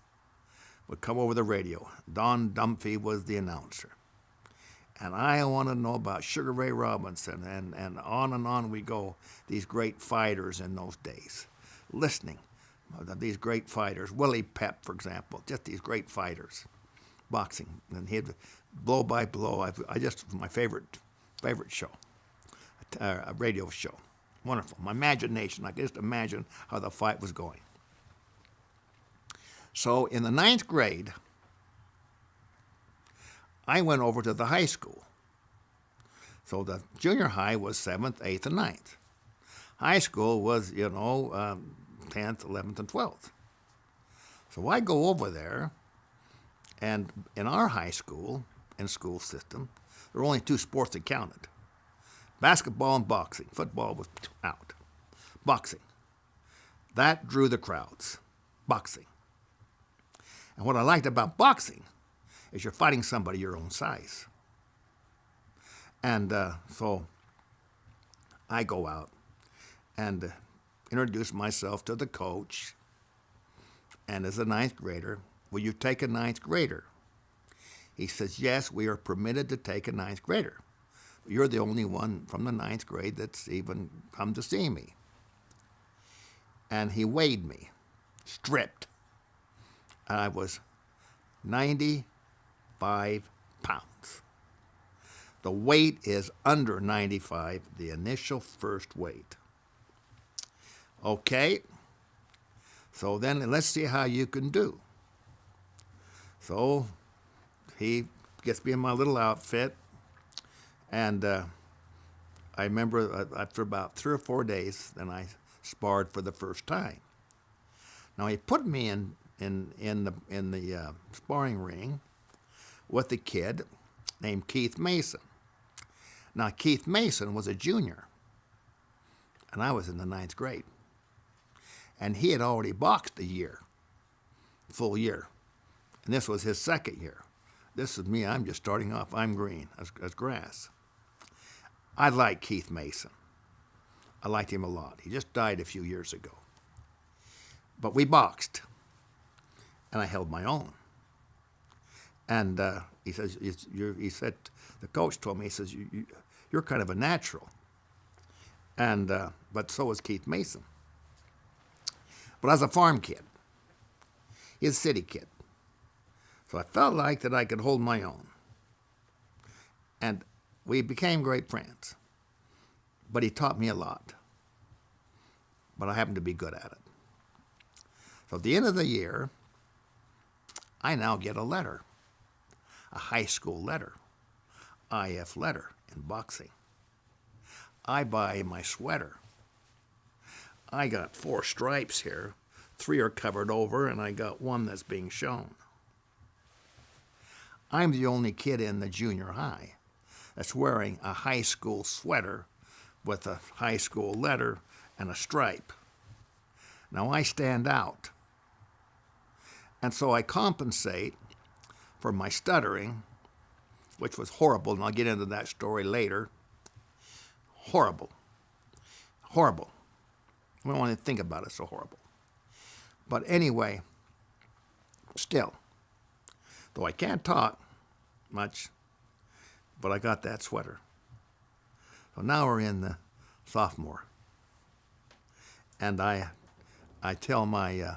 [SPEAKER 1] Would come over the radio. Don Dumphy was the announcer. And I want to know about Sugar Ray Robinson, and on we go, these great fighters in those days. Listening to these great fighters, Willie Pep, for example, just these great fighters, boxing. And he'd blow by blow. I just, my favorite show, a radio show. Wonderful. My imagination, I could just imagine how the fight was going. So in the 9th grade, I went over to the high school. So the junior high was 7th, 8th, and 9th. High school was, 10th, 11th, and 12th. So I go over there, and in our high school and school system, there were only 2 sports that counted. Basketball and boxing. Football was out. Boxing. That drew the crowds. Boxing. And what I liked about boxing is you're fighting somebody your own size. And so I go out and introduce myself to the coach. And as a 9th grader, will you take a 9th grader? He says, yes, we are permitted to take a 9th grader. You're the only one from the ninth grade that's even come to see me. And he weighed me, stripped. And I was 95 pounds. The weight is under 95, the initial first weight. Okay, so then let's see how you can do. So he gets me in my little outfit, and I remember after about 3 or 4 days, then I sparred for the first time. Now he put me in the sparring ring with a kid named Keith Mason. Now Keith Mason was a junior, and I was in the ninth grade, and he had already boxed a year, full year, and this was his second year. This is me. I'm just starting off. I'm green as grass. I like Keith Mason. I liked him a lot. He just died a few years ago. But we boxed, and I held my own. And he says, the coach told me, he says, you're kind of a natural. And but so was Keith Mason. But I was a farm kid. He's a city kid. So I felt like that I could hold my own. And we became great friends. But he taught me a lot. But I happened to be good at it. So at the end of the year, I now get a letter, a high school letter, IF letter in boxing. I buy my sweater. I got 4 stripes here. 3 are covered over, and I got 1 that's being shown. I'm the only kid in the junior high that's wearing a high school sweater with a high school letter and a stripe. Now I stand out. And so I compensate for my stuttering, which was horrible, and I'll get into that story later. Horrible. Horrible. I don't want to think about it, so horrible. But anyway, still, though I can't talk much, but I got that sweater. So now we're in the sophomore. And I tell my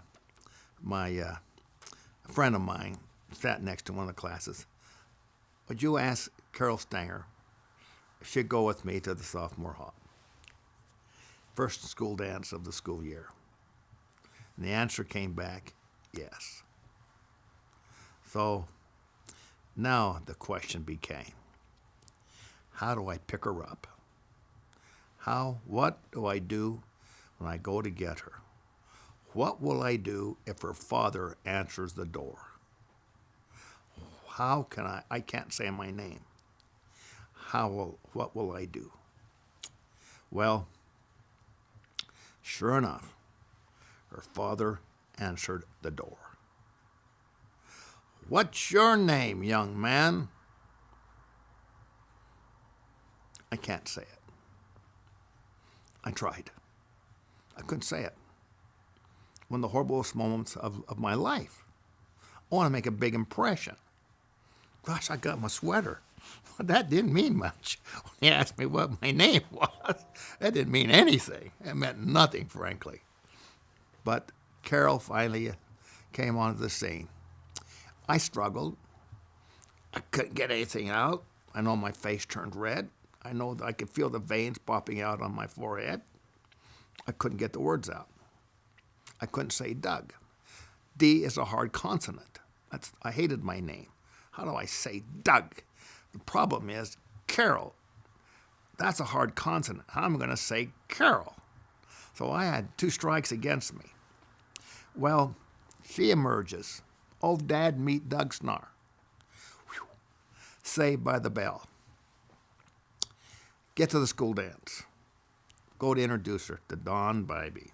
[SPEAKER 1] friend of mine, sat next to one of the classes, would you ask Carol Stanger if she'd go with me to the sophomore hop? First school dance of the school year. And the answer came back, yes. So now the question became, how do I pick her up? What do I do when I go to get her? What will I do if her father answers the door? How can I can't say my name. What will I do? Well, sure enough, her father answered the door. What's your name, young man? I can't say it. I tried. I couldn't say it. One of the horriblest moments of my life. I want to make a big impression. Gosh, I got my sweater. That didn't mean much. When he asked me what my name was, that didn't mean anything. It meant nothing, frankly. But Carol finally came onto the scene. I struggled. I couldn't get anything out. I know my face turned red. I know that I could feel the veins popping out on my forehead. I couldn't get the words out. I couldn't say Doug. D is a hard consonant. I hated my name. How do I say Doug? The problem is Carol. That's a hard consonant. How am I going to say Carol? So I had 2 strikes against me. Well, she emerges. Oh, Dad, meet Doug Snarr. Whew. Saved by the bell. Get to the school dance. Go to introduce her to Don Bybee,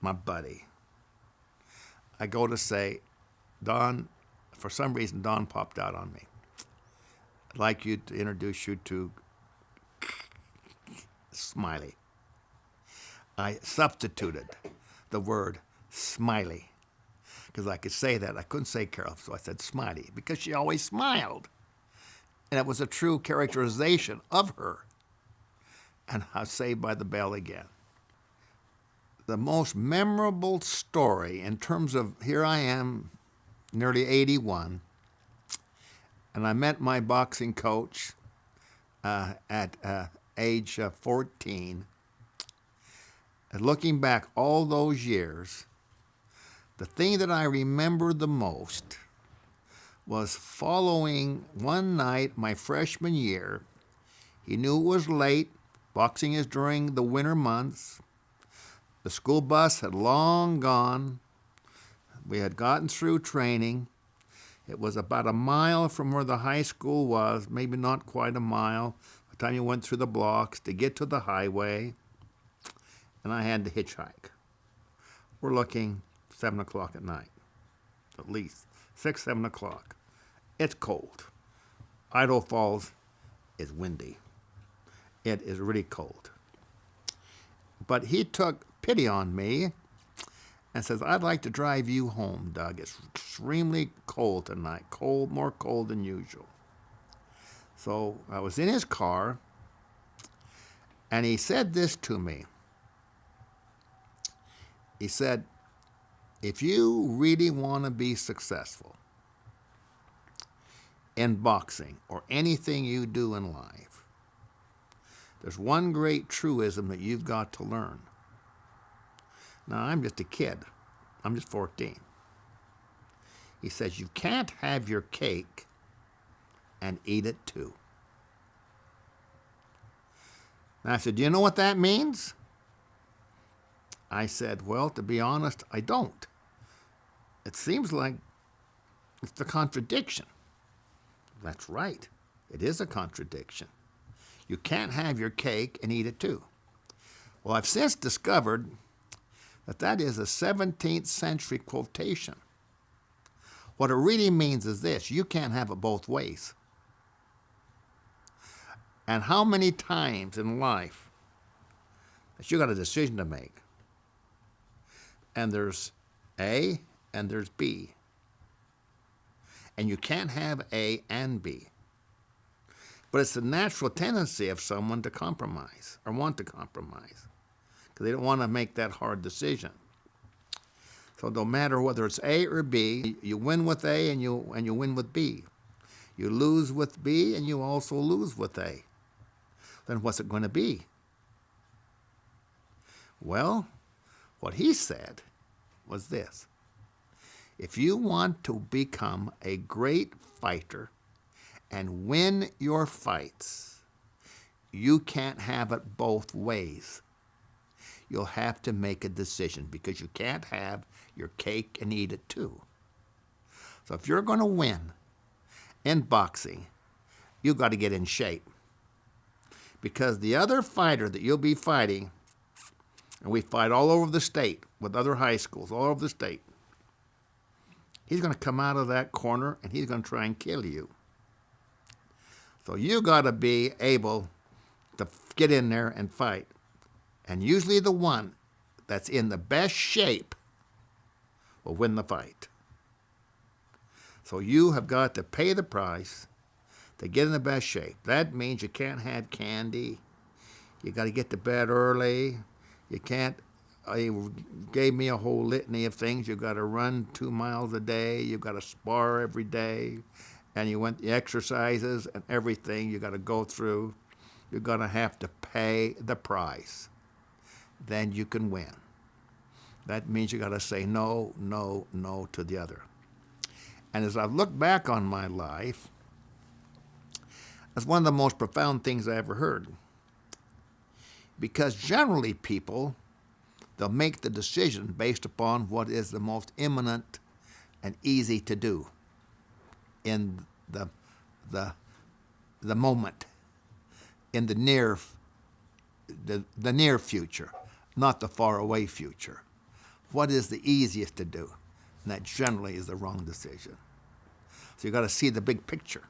[SPEAKER 1] my buddy. I go to say, Don, for some reason, Don popped out on me. I'd like you to introduce you to Smiley. I substituted the word Smiley because I could say that. I couldn't say Carol, so I said Smiley because she always smiled. And it was a true characterization of her. And I was Saved by the Bell again. The most memorable story in terms of, here I am, nearly 81, and I met my boxing coach at age 14. And looking back all those years, the thing that I remember the most was following one night my freshman year. He knew it was late. Boxing is during the winter months. The school bus had long gone. We had gotten through training. It was about a mile from where the high school was, maybe not quite a mile, by the time you went through the blocks to get to the highway, and I had to hitchhike. We're looking 7 o'clock at night, at least 6, 7 o'clock. It's cold. Idaho Falls is windy. It is really cold. But he took pity on me and says, I'd like to drive you home, Doug. It's extremely cold tonight, cold, more cold than usual. So I was in his car, and he said this to me. He said, if you really want to be successful in boxing or anything you do in life, there's one great truism that you've got to learn. Now, I'm just a kid. I'm just 14. He says, you can't have your cake and eat it too. And I said, do you know what that means? I said, well, to be honest, I don't. It seems like it's a contradiction. That's right. It is a contradiction. You can't have your cake and eat it too. Well, I've since discovered that is a 17th century quotation. What it really means is this: you can't have it both ways. And how many times in life that you got a decision to make, and there's A and there's B, and you can't have A and B. But it's the natural tendency of someone to compromise or want to compromise because they don't want to make that hard decision. So no matter whether it's A or B, you win with A and you win with B. You lose with B and you also lose with A. Then what's it going to be? Well, what he said was this: if you want to become a great fighter and win your fights, you can't have it both ways. You'll have to make a decision because you can't have your cake and eat it too. So if you're going to win in boxing, you've got to get in shape. Because the other fighter that you'll be fighting, and we fight all over the state with other high schools, all over the state, he's going to come out of that corner and he's going to try and kill you. So you got to be able to get in there and fight. And usually the one that's in the best shape will win the fight. So you have got to pay the price to get in the best shape. That means you can't have candy. You got to get to bed early. You can't. He gave me a whole litany of things. You've got to run 2 miles a day. You've got to spar every day. And you want the exercises and everything you got to go through. You're going to have to pay the price. Then you can win. That means you got to say no, no, no to the other. And as I look back on my life, that's one of the most profound things I ever heard. Because generally people, they'll make the decision based upon what is the most imminent and easy to do in the moment, in the near future, not the far away future. What is the easiest to do? And that generally is the wrong decision. So you got to see the big picture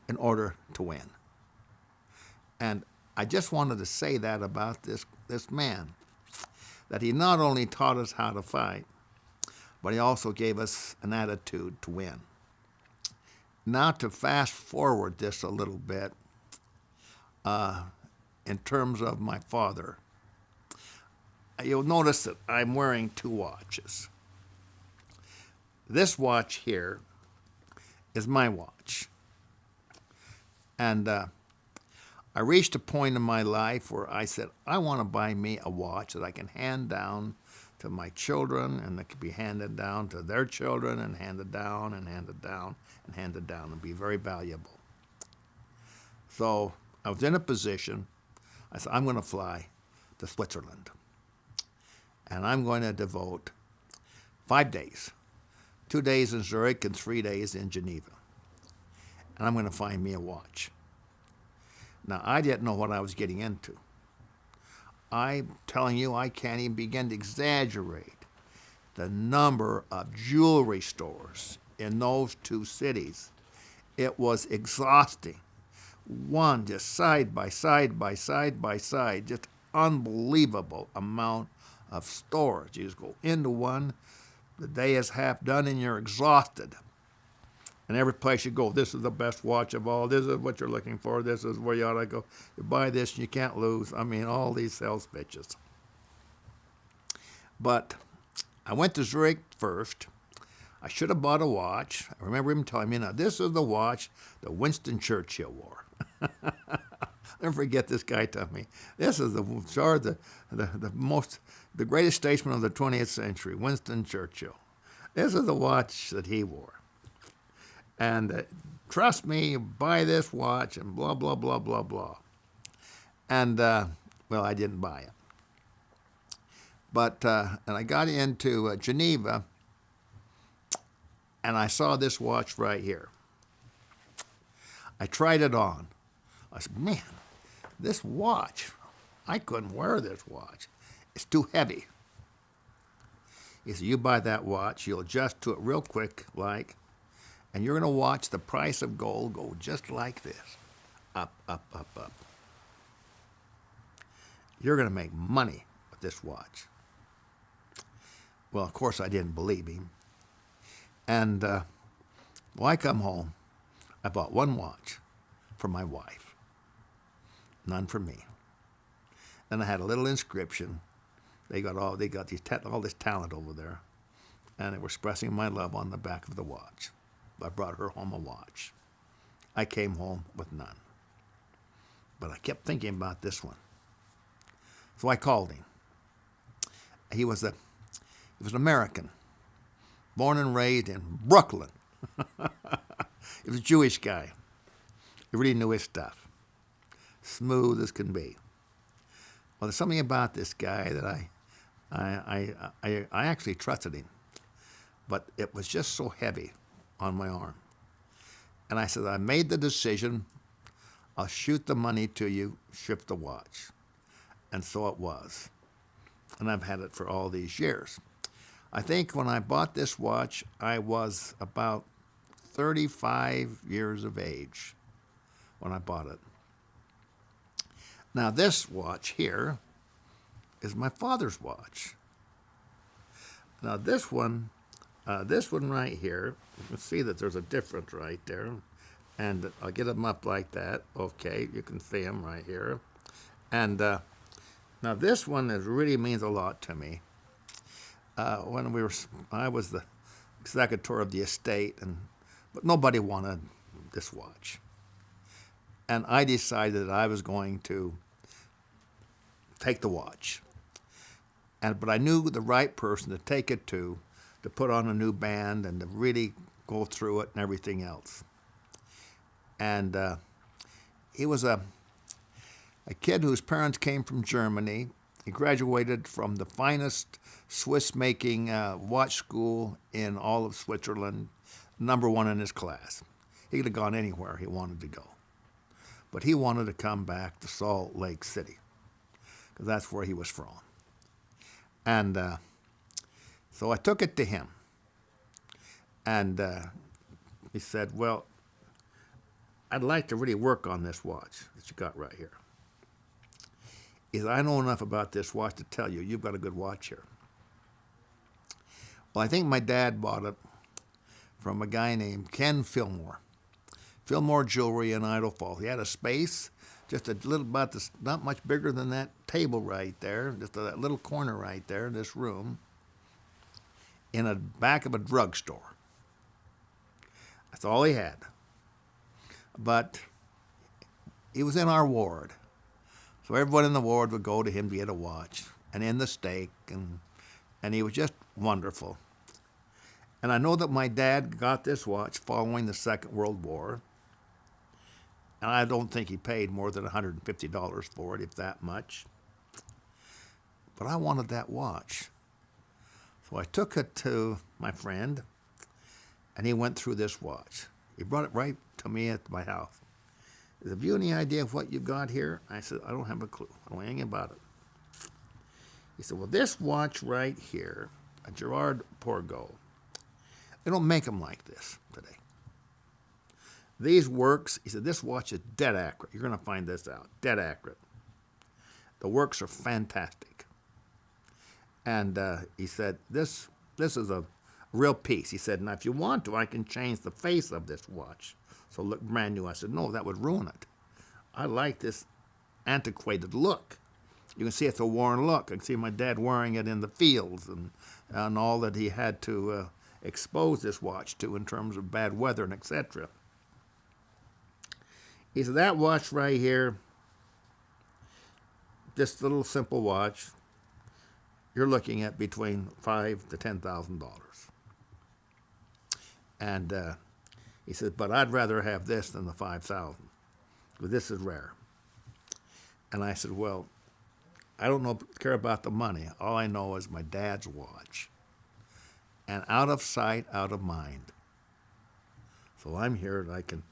[SPEAKER 1] in order to win. And I just wanted to say that about this man, that he not only taught us how to fight, but he also gave us an attitude to win. Now to fast forward this a little bit, in terms of my father, you'll notice that I'm wearing two watches. This watch here is my watch. And I reached a point in my life where I said, I want to buy me a watch that I can hand down to my children, and that can be handed down to their children, and handed down and handed down and handed down, and be very valuable. So I was in a position, I said, I'm going to fly to Switzerland. And I'm going to devote 5 days, 2 days in Zurich and 3 days in Geneva. And I'm going to find me a watch. Now, I didn't know what I was getting into. I'm telling you, I can't even begin to exaggerate the number of jewelry stores in those two cities. It was exhausting. One just side by side by side by side, just unbelievable amount of stores. You just go into one, the day is half done and you're exhausted. And every place you go, this is the best watch of all. This is what you're looking for. This is where you ought to go. You buy this and you can't lose. I mean, all these sales pitches. But I went to Zurich first. I should have bought a watch. I remember him telling me, now, this is the watch that Winston Churchill wore. I'll never forget this guy telling me, this is the greatest statesman of the 20th century, Winston Churchill. This is the watch that he wore. And trust me, buy this watch, and blah, blah, blah, blah, blah. And, well, I didn't buy it. But, and I got into Geneva, and I saw this watch right here. I tried it on. I said, man, this watch, I couldn't wear this watch. It's too heavy. He said, you buy that watch, you'll adjust to it real quick, and you're going to watch the price of gold go just like this, up, up, up, up. You're going to make money with this watch. Well, of course, I didn't believe him. And when I come home, I bought one watch for my wife, none for me. Then I had a little inscription. They got all this talent over there, and they were expressing my love on the back of the watch. I brought her home a watch. I came home with none. But I kept thinking about this one. So I called him. He was an American, born and raised in Brooklyn. He was a Jewish guy. He really knew his stuff. Smooth as can be. Well, there's something about this guy that I actually trusted him. But it was just so heavy on my arm. And I said, I made the decision, I'll shoot the money to you, ship the watch. And so it was. And I've had it for all these years. I think when I bought this watch, I was about 35 years of age when I bought it. Now this watch here is my father's watch. Now this one right here, you can see that there's a difference right there. And I'll get them up like that. Okay, you can see them right here. And now this one really means a lot to me. When I was the executor of the estate, but nobody wanted this watch. And I decided that I was going to take the watch. But I knew the right person to take it to put on a new band and to really go through it and everything else. And he was a kid whose parents came from Germany. He graduated from the finest Swiss-making watch school in all of Switzerland, #1 in his class. He could have gone anywhere he wanted to go. But he wanted to come back to Salt Lake City, because that's where he was from. And so I took it to him. And he said, well, I'd like to really work on this watch that you got right here. He said, I know enough about this watch to tell you, you've got a good watch here. Well, I think my dad bought it from a guy named Ken Fillmore. Fillmore Jewelry in Idaho Falls. He had a space, just a little, about this, not much bigger than that table right there, just that little corner right there, this room, in the back of a drugstore. That's all he had. But he was in our ward. So everyone in the ward would go to him to get a watch, and in the steak, and he was just wonderful. And I know that my dad got this watch following the Second World War, and I don't think he paid more than $150 for it, if that much. But I wanted that watch. So I took it to my friend, and he went through this watch. He brought it right to me at my house. He said, "Have you any idea of what you got here?" I said, "I don't have a clue. I don't know anything about it." He said, "Well, this watch right here, a Gerard Porgo, they don't make them like this today. These works," he said, "this watch is dead accurate. You're going to find this out. Dead accurate. The works are fantastic." And he said, this is a real piece. He said, "Now, if you want to, I can change the face of this watch so it look brand new." I said, "No, that would ruin it. I like this antiquated look. You can see it's a worn look. I can see my dad wearing it in the fields and all that he had to expose this watch to in terms of bad weather and etc." He said, "That watch right here, this little simple watch, you're looking at between $5,000 to $10,000. And he said, "But I'd rather have this than the $5,000, because this is rare." And I said, "Well, I don't care about the money. All I know is my dad's watch. And out of sight, out of mind. So I'm here, and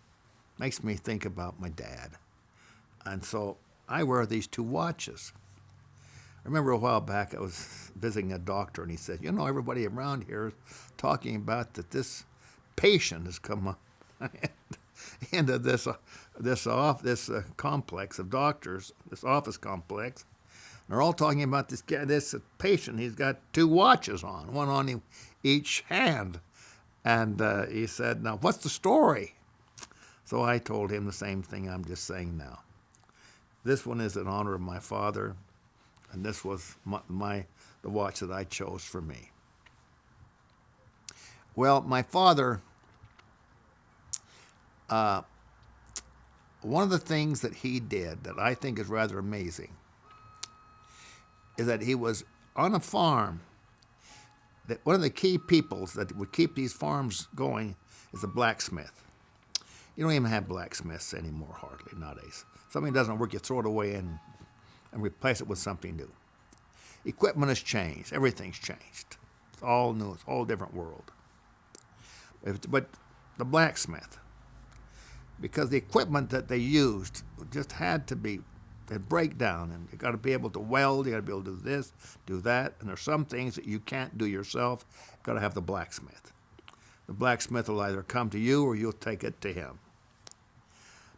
[SPEAKER 1] makes me think about my dad. And so I wear these two watches." I remember a while back I was visiting a doctor, and he said, "Everybody around here is talking about that this patient has come into this complex of doctors, this office complex. They're all talking about this patient. He's got two watches on, one on each hand." And he said, "Now, what's the story?" So I told him the same thing I'm just saying now. This one is in honor of my father, and this was the watch that I chose for me. Well, my father, one of the things that he did that I think is rather amazing is that he was on a farm. That one of the key peoples that would keep these farms going is a blacksmith. You don't even have blacksmiths anymore, hardly, nowadays. Something doesn't work, you throw it away and replace it with something new. Equipment has changed. Everything's changed. It's all new. It's a whole different world. But the blacksmith, because the equipment that they used just had to break down, and you got to be able to weld, you got to be able to do this, do that, and there's some things that you can't do yourself. You've got to have the blacksmith. The blacksmith will either come to you or you'll take it to him.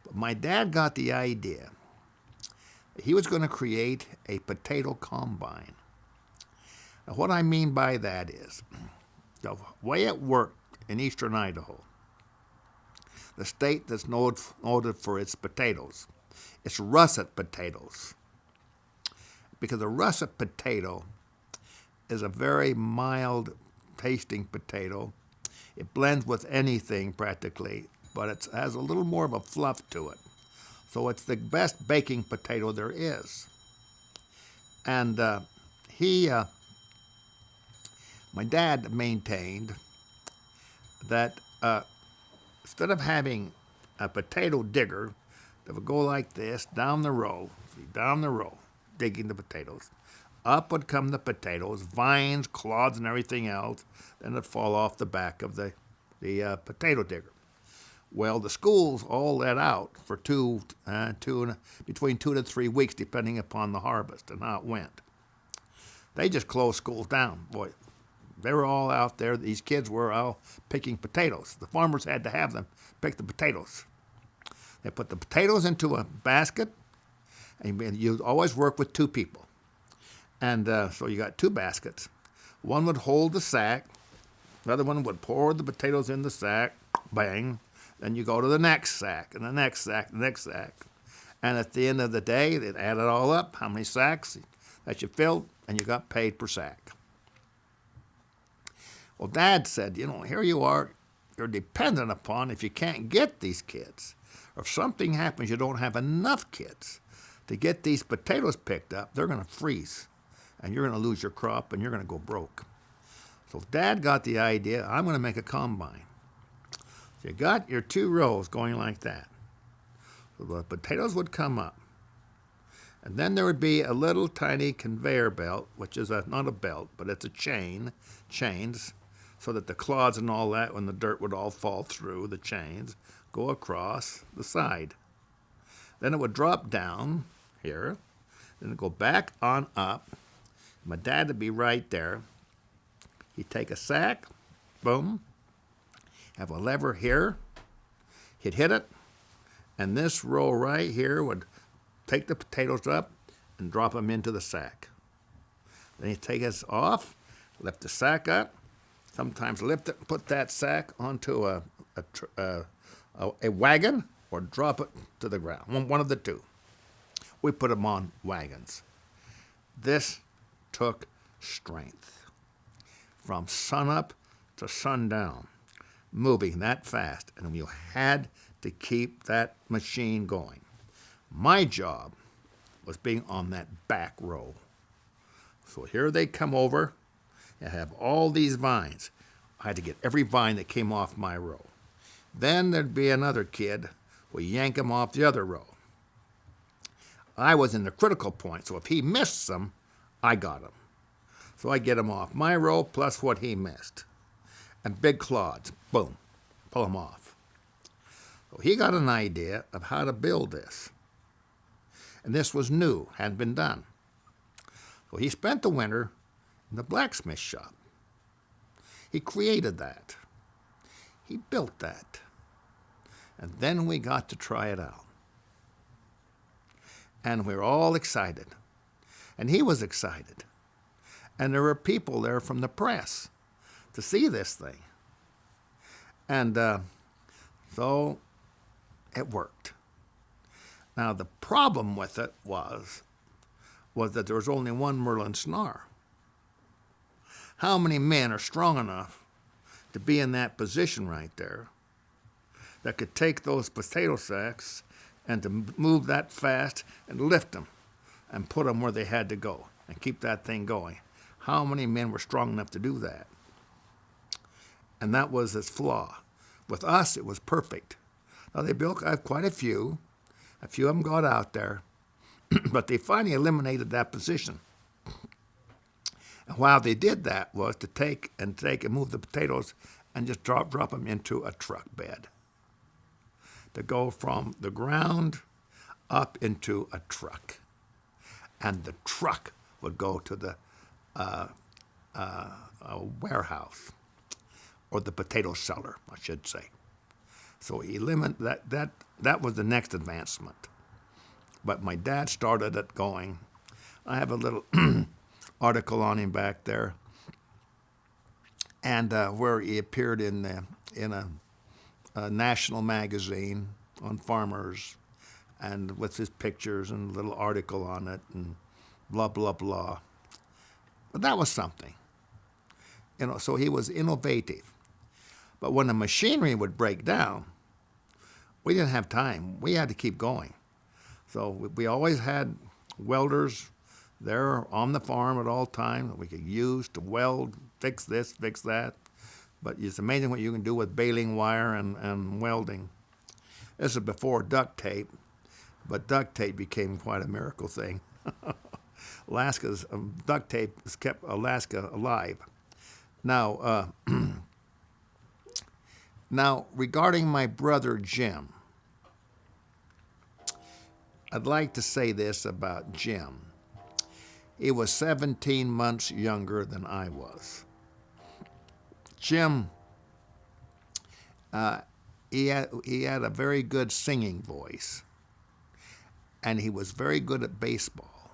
[SPEAKER 1] But my dad got the idea that he was going to create a potato combine. Now, what I mean by that is the way it worked in eastern Idaho, the state that's noted for its potatoes, it's russet potatoes. Because a russet potato is a very mild tasting potato. It blends with anything practically, but it has a little more of a fluff to it. So it's the best baking potato there is. And my dad maintained that instead of having a potato digger that would go like this down the row, digging the potatoes, up would come the potatoes, vines, clods, and everything else, then it'd fall off the back of the potato digger. Well, the schools all let out for between 2 to 3 weeks, depending upon the harvest and how it went. They just closed schools down. Boy, they were all out there. These kids were all picking potatoes. The farmers had to have them pick the potatoes. They put the potatoes into a basket, and you always work with 2 people. And so you got 2 baskets. One would hold the sack. The other one would pour the potatoes in the sack, bang. Then you go to the next sack, and the next sack, the next sack. And at the end of the day, they'd add it all up, how many sacks that you filled, and you got paid per sack. Well, Dad said, here you are, you're dependent upon if you can't get these kids, or if something happens, you don't have enough kids to get these potatoes picked up, they're going to freeze, and you're going to lose your crop, and you're going to go broke. So Dad got the idea, I'm going to make a combine. So you got your 2 rows going like that. So the potatoes would come up. And then there would be a little tiny conveyor belt, which is not a belt, but it's a chains, so that the clods and all that, when the dirt would all fall through the chains, go across the side. Then it would drop down here, then it'd go back on up. My dad would be right there. He'd take a sack, boom, have a lever here, he'd hit it, and this row right here would take the potatoes up and drop them into the sack. Then he'd take us off, lift the sack up, sometimes lift it and put that sack onto a wagon or drop it to the ground, one of the two. We put them on wagons. This took strength. From sunup to sundown, moving that fast, and you had to keep that machine going. My job was being on that back row. So here they come over and have all these vines. I had to get every vine that came off my row. Then there'd be another kid who would yank him off the other row. I was in the critical point, so if he missed some, I got him. So I get him off my row plus what he missed. And big clods, boom, pull him off. So he got an idea of how to build this. And this was new, hadn't been done. So he spent the winter in the blacksmith shop. He created that. He built that. And then we got to try it out. And we were all excited. And he was excited. And there were people there from the press to see this thing. And so it worked. Now, the problem with it was that there was only one Merlin Snarr. How many men are strong enough to be in that position right there that could take those potato sacks and to move that fast and lift them and put them where they had to go and keep that thing going? How many men were strong enough to do that? And that was its flaw. With us, it was perfect. Now, they built quite a few. A few of them got out there, but they finally eliminated that position. And while they did that was to take and move the potatoes and just drop them into a truck bed. To go from the ground up into a truck. And the truck would go to the warehouse, or the potato cellar, I should say. So he eliminated that was the next advancement. But my dad started it going. I have a little article on him back there, and where he appeared in a national magazine on farmers, and with his pictures and a little article on it, and blah, blah, blah. But that was something. So he was innovative. But when the machinery would break down, we didn't have time. We had to keep going. So we always had welders there on the farm at all times that we could use to weld, fix this, fix that. But it's amazing what you can do with baling wire and welding. This is before duct tape, but duct tape became quite a miracle thing. Alaska's duct tape has kept Alaska alive. Now, now regarding my brother Jim, I'd like to say this about Jim. He was 17 months younger than I was. Jim, he had a very good singing voice, and he was very good at baseball.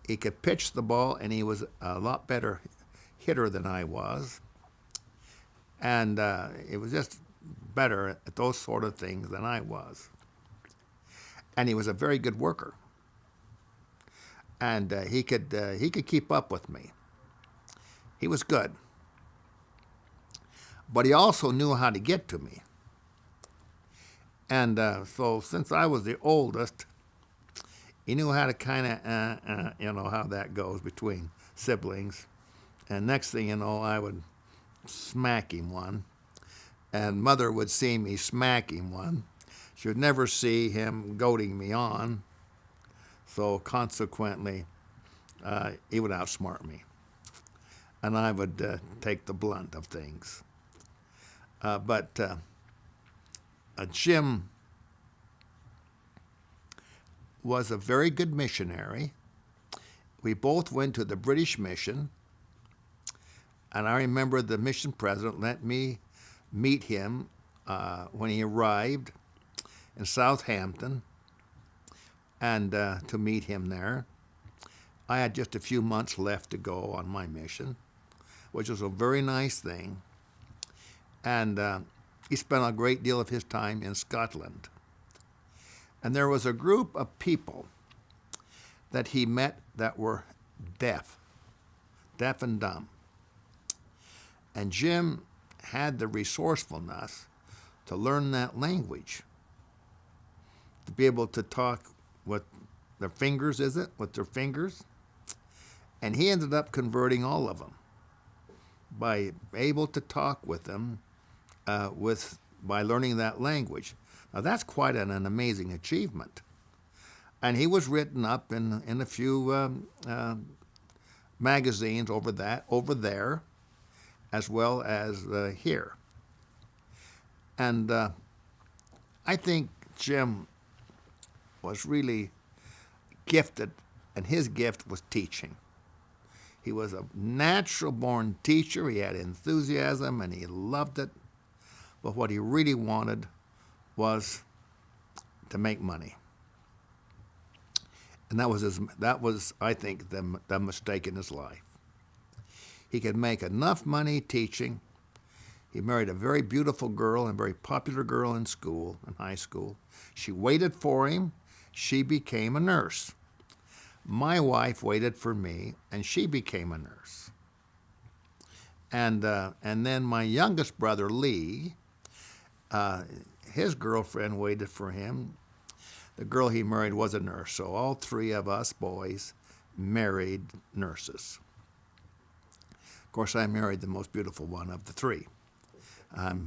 [SPEAKER 1] He could pitch the ball, and he was a lot better hitter than I was. And it was just better at those sort of things than I was. And he was a very good worker. And he could keep up with me. He was good. But he also knew how to get to me. And so since I was the oldest, he knew how to kind of, how that goes between siblings. And next thing you know, I would smack him one. And Mother would see me smack him one. She would never see him goading me on. So consequently, he would outsmart me. And I would take the blunt of things. But Jim was a very good missionary. We both went to the British mission. And I remember the mission president let me meet him when he arrived in Southampton, and to meet him there. I had just a few months left to go on my mission, which was a very nice thing. And he spent a great deal of his time in Scotland. And there was a group of people that he met that were deaf and dumb. And Jim had the resourcefulness to learn that language, to be able to talk with their fingers, with their fingers. And he ended up converting all of them by able to talk with them by learning that language. Now that's quite an amazing achievement. And he was written up in a few magazines over there, as well as here. And I think Jim was really gifted, and his gift was teaching. He was a natural-born teacher. He had enthusiasm, and he loved it. But what he really wanted was to make money. And that was, I think, the mistake in his life. He could make enough money teaching. He married a very beautiful girl and very popular girl in high school. She waited for him. She became a nurse. My wife waited for me, and she became a nurse. And then my youngest brother, Lee, his girlfriend waited for him. The girl he married was a nurse, so all three of us boys married nurses. Of course, I married the most beautiful one of the three. But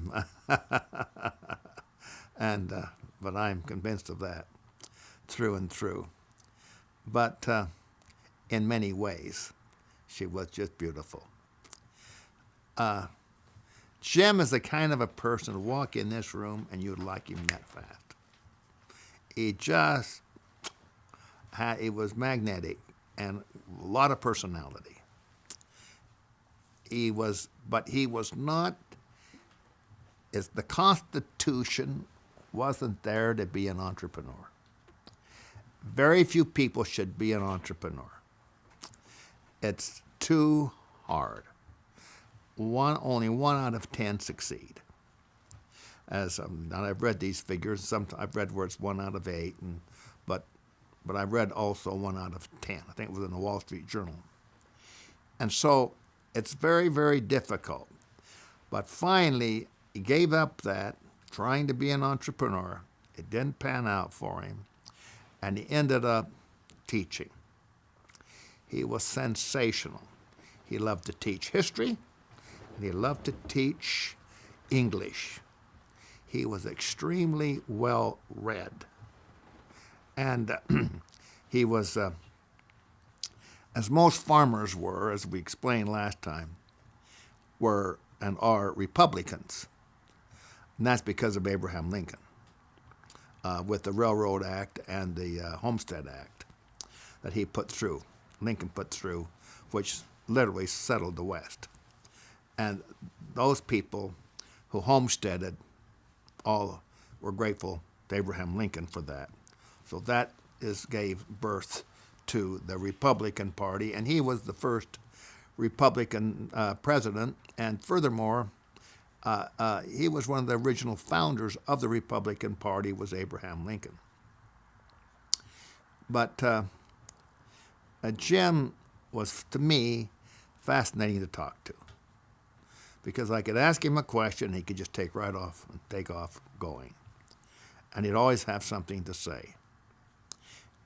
[SPEAKER 1] I'm convinced of that through and through. But in many ways, she was just beautiful. Jim is the kind of a person to walk in this room and you'd like him that fast. He was magnetic and a lot of personality. But he was not, the Constitution wasn't there to be an entrepreneur. Very few people should be an entrepreneur. It's too hard. Only 1 out of 10 succeed. And I've read these figures. I've read where it's 1 out of 8, but I've read also 1 out of 10. I think it was in the Wall Street Journal. And so it's very, very difficult. But finally, he gave up that, trying to be an entrepreneur. It didn't pan out for him. And he ended up teaching. He was sensational. He loved to teach history, and he loved to teach English. He was extremely well read. And he was, as most farmers were, as we explained last time, were and are Republicans. And that's because of Abraham Lincoln, with the Railroad Act and the Homestead Act that Lincoln put through, which literally settled the West. And those people who homesteaded all were grateful to Abraham Lincoln for that. So that gave birth to the Republican Party, and he was the first Republican president. And furthermore, He was one of the original founders of the Republican Party, was Abraham Lincoln. But Jim was, to me, fascinating to talk to, because I could ask him a question, he could just take off going. And he'd always have something to say.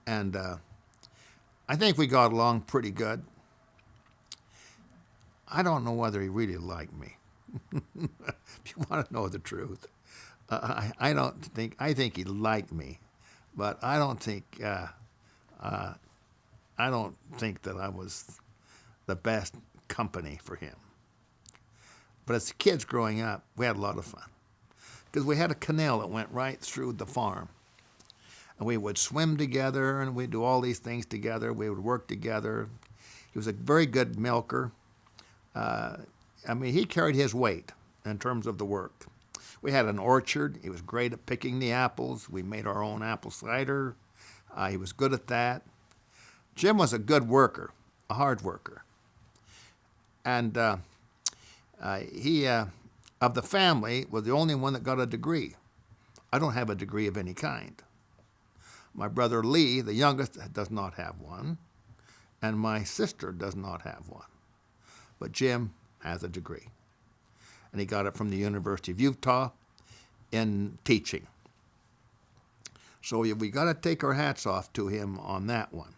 [SPEAKER 1] And I think we got along pretty good. I don't know whether he really liked me. If you want to know the truth, I think he liked me, but I don't think that I was the best company for him. But as kids growing up, we had a lot of fun, because we had a canal that went right through the farm. And we would swim together, and we'd do all these things together. We would work together. He was a very good milker. He carried his weight in terms of the work. We had an orchard. He was great at picking the apples. We made our own apple cider. He was good at that. Jim was a good worker, a hard worker. And he, of the family, was the only one that got a degree. I don't have a degree of any kind. My brother Lee, the youngest, does not have one, and my sister does not have one. But Jim has a degree, and he got it from the University of Utah in teaching. So we got to take our hats off to him on that one.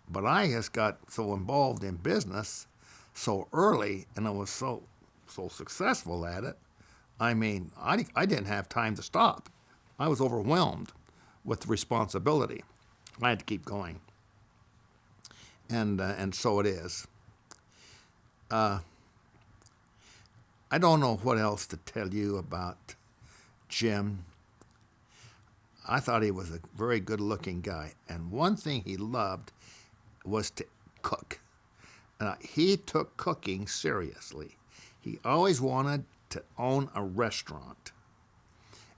[SPEAKER 1] But I just got so involved in business so early, and I was so successful at it. I didn't have time to stop. I was overwhelmed with responsibility. I had to keep going. And so it is. I don't know what else to tell you about Jim. I thought he was a very good-looking guy, and one thing he loved was to cook. He took cooking seriously. He always wanted to own a restaurant,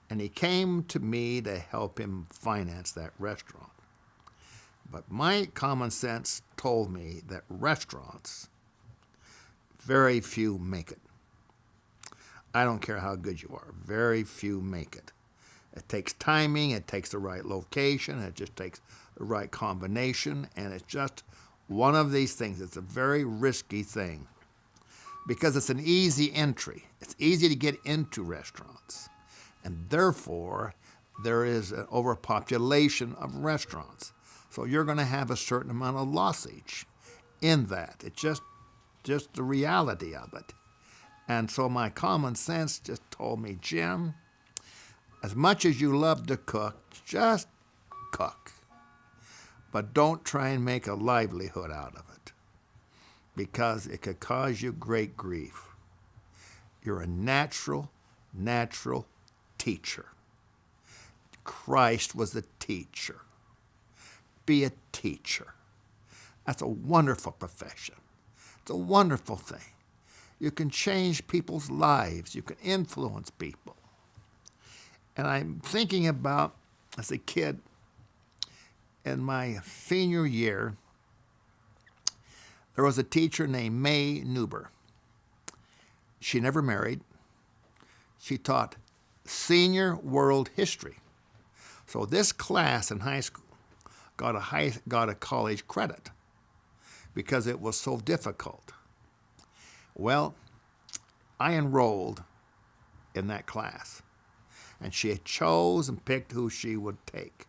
[SPEAKER 1] and he came to me to help him finance that restaurant. But my common sense told me that restaurants, very few make it. I don't care how good you are. Very few make it. It takes timing. It takes the right location. It just takes the right combination. And it's just one of these things. It's a very risky thing, because it's an easy entry. It's easy to get into restaurants. And therefore, there is an overpopulation of restaurants. So you're going to have a certain amount of lossage in that. It's just the reality of it. And so my common sense just told me, Jim, as much as you love to cook, just cook. But don't try and make a livelihood out of it, because it could cause you great grief. You're a natural teacher. Christ was a teacher. Be a teacher. That's a wonderful profession. It's a wonderful thing. You can change people's lives. You can influence people. And I'm thinking about, as a kid, in my senior year, there was a teacher named May Newber. She never married. She taught senior world history. So this class in high school got a college credit because it was so difficult. Well, I enrolled in that class, and she chose and picked who she would take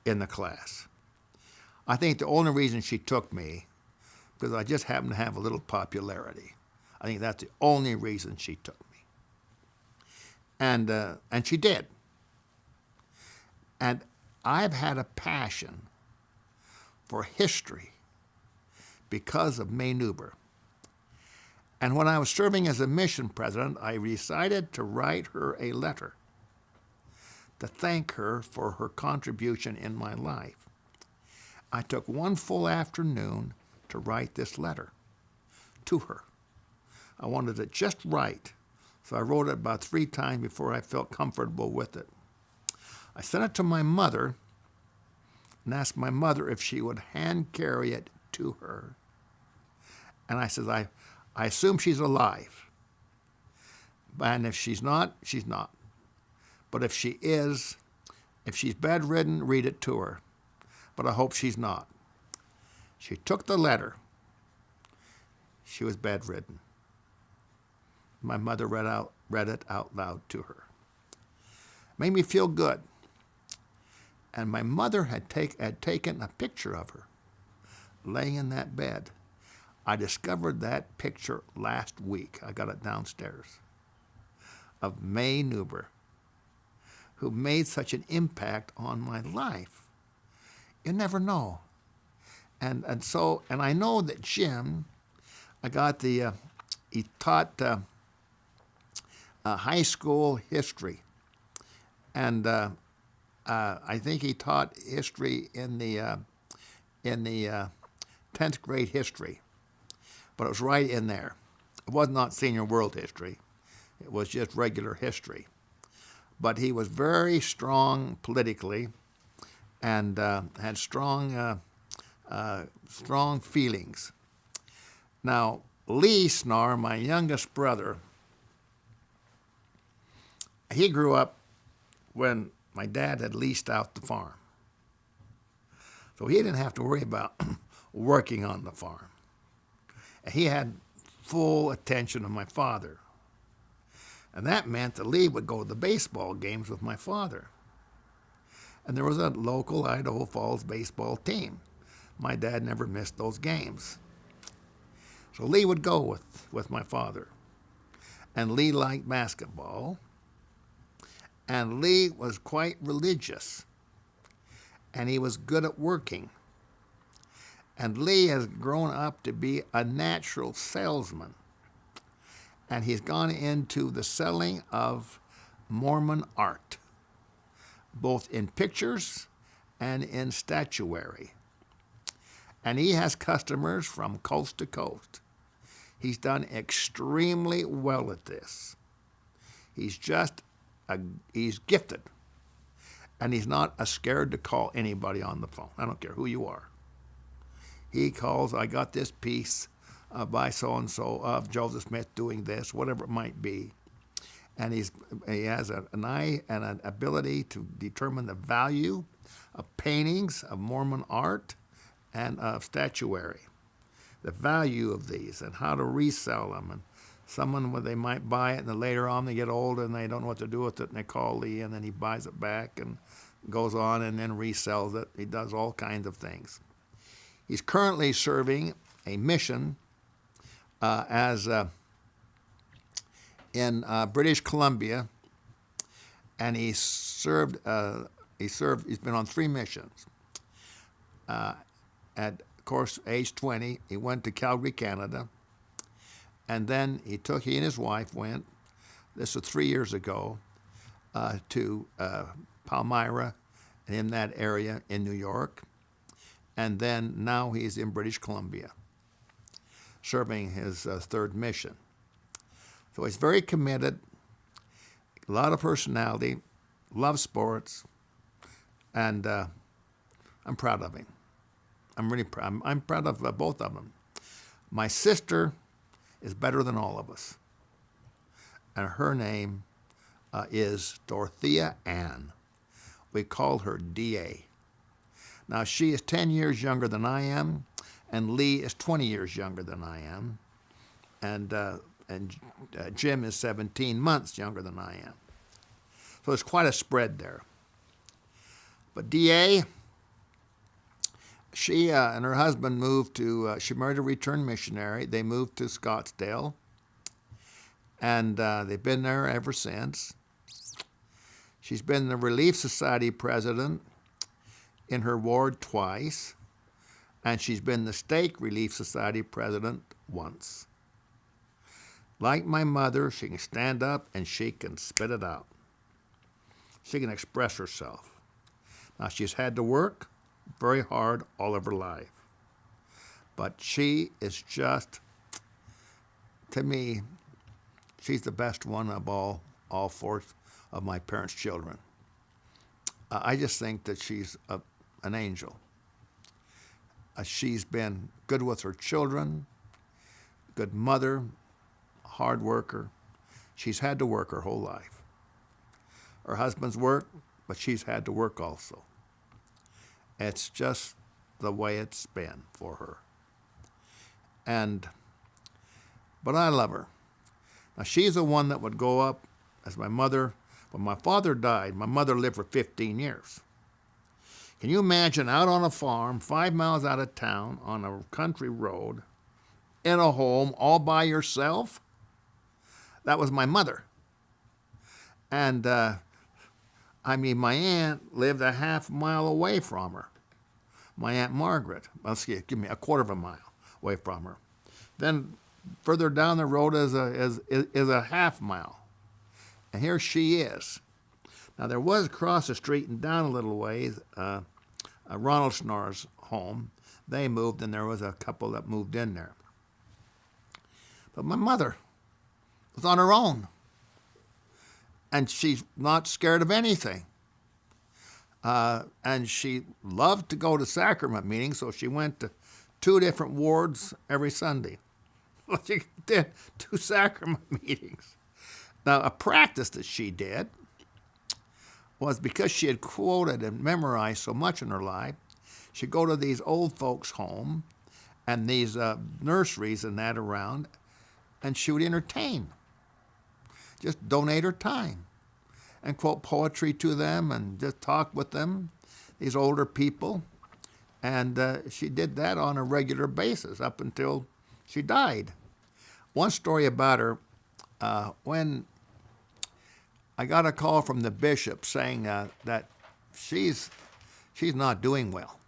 [SPEAKER 1] in the class. I think the only reason she took me, because I just happened to have a little popularity. I think that's the only reason she took me. And she did. And I've had a passion for history because of May Newber. And when I was serving as a mission president, I decided to write her a letter to thank her for her contribution in my life. I took one full afternoon to write this letter to her. I wanted it just right, so I wrote it about 3 times before I felt comfortable with it. I sent it to my mother and asked my mother if she would hand carry it to her. And I said, I assume she's alive. And if she's not, she's not. But if she is, if she's bedridden, read it to her. But I hope she's not. She took the letter. She was bedridden. My mother read it out loud to her. Made me feel good. And my mother had taken a picture of her laying in that bed. I discovered that picture last week. I got it downstairs. Of May Newber, who made such an impact on my life. You never know. And I know that Jim, he taught high school history. And I think he taught history in the 10th grade history. But it was right in there. It was not senior world history. It was just regular history. But he was very strong politically and had strong feelings. Now, Lee Snarr, my youngest brother, he grew up when my dad had leased out the farm. So he didn't have to worry about working on the farm. He had full attention of my father. And that meant that Lee would go to the baseball games with my father. And there was a local Idaho Falls baseball team. My dad never missed those games. So Lee would go with my father. And Lee liked basketball. And Lee was quite religious. And he was good at working. And Lee has grown up to be a natural salesman. And he's gone into the selling of Mormon art, both in pictures and in statuary. And he has customers from coast to coast. He's done extremely well at this. He's gifted. And he's not scared to call anybody on the phone. I don't care who you are. He calls, I got this piece by so-and-so of Joseph Smith doing this, whatever it might be. And he has an eye and an ability to determine the value of paintings, of Mormon art, and of statuary. The value of these and how to resell them. And someone, they might buy it, and then later on they get older and they don't know what to do with it, and they call Lee, and then he buys it back and goes on and then resells it. He does all kinds of things. He's currently serving a mission in British Columbia, and he's been on 3 missions. At, of course, age 20, he went to Calgary, Canada, and then he and his wife went, this was 3 years ago, to Palmyra, and in that area in New York, and then now he's in British Columbia, serving his 3rd mission. So he's very committed, a lot of personality, loves sports, and I'm proud of him. I'm really proud. I'm proud of both of them. My sister is better than all of us, and her name is Dorothea Ann. We call her D.A. Now, she is 10 years younger than I am, and Lee is 20 years younger than I am, and Jim is 17 months younger than I am. So there's quite a spread there. But D.A., she and her husband moved to, she married a returned missionary. They moved to Scottsdale, and they've been there ever since. She's been the Relief Society president in her ward twice, and she's been the Stake Relief Society president once. Like my mother, she can stand up and she can spit it out. She can express herself. Now, she's had to work very hard all of her life, but she is just, to me, she's the best one of all 4 of my parents' children. I just think that she's an angel. She's been good with her children, good mother, hard worker, She's had to work her whole life. Her husband's worked, but she's had to work also. It's just the way it's been for her. But I love her. Now, she's the one that would go up as my mother. When my father died, my mother lived for 15 years. Can you imagine out on a farm, 5 miles out of town, on a country road, in a home, all by yourself? That was my mother. And, my aunt lived a half mile away from her. My Aunt Margaret, give me a quarter of a mile away from her. Then further down the road is a half mile. And here she is. Now, there was across the street and down a little ways, Ronald Snarr's home. They moved, and there was a couple that moved in there. But my mother was on her own. And she's not scared of anything. And she loved to go to sacrament meetings, so she went to 2 different wards every Sunday. She did 2 sacrament meetings. Now, a practice that she did was because she had quoted and memorized so much in her life, she'd go to these old folks' home and these nurseries and that around, and she would entertain. Just donate her time and quote poetry to them and just talk with them, these older people. And she did that on a regular basis up until she died. One story about her, when I got a call from the bishop saying that she's not doing well,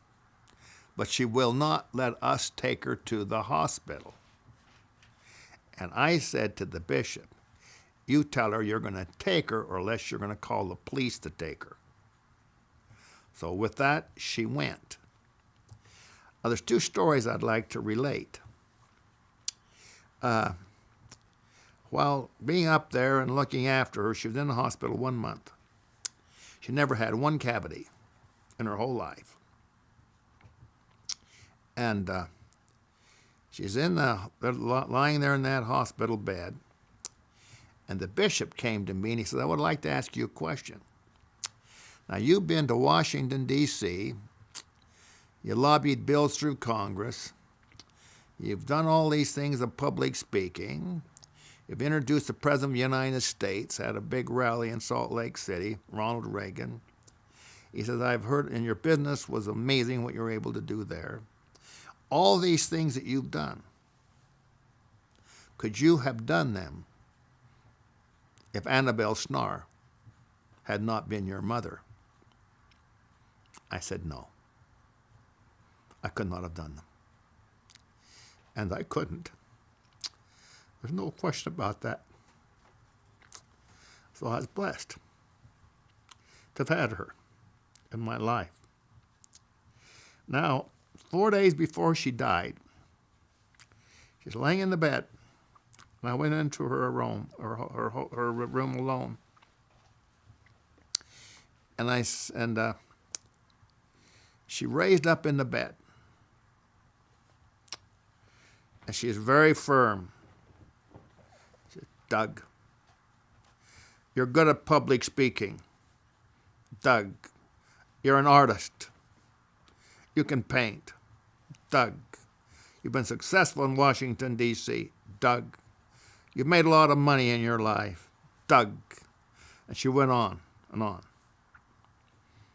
[SPEAKER 1] but she will not let us take her to the hospital. And I said to the bishop, you tell her you're going to take her or else you're going to call the police to take her. So with that, she went. Now, there's 2 stories I'd like to relate. While being up there and looking after her, she was in the hospital 1 month. She never had 1 cavity in her whole life. And she's lying there in that hospital bed. And the bishop came to me and he said, I would like to ask you a question. Now, you've been to Washington, D.C., you lobbied bills through Congress, you've done all these things of public speaking, you've introduced the President of the United States, had a big rally in Salt Lake City, Ronald Reagan. He says, I've heard, and your business was amazing what you were able to do there. All these things that you've done, could you have done them if Annabelle Snarr had not been your mother? I said, no. I could not have done them. And I couldn't. There's no question about that. So I was blessed to have had her in my life. Now, 4 days before she died, she's laying in the bed. And I went into her room, her room alone. And she raised up in the bed. And she is very firm. She said, Doug, you're good at public speaking. Doug, you're an artist. You can paint. Doug, you've been successful in Washington, D.C. Doug, you've made a lot of money in your life. Doug. And she went on and on.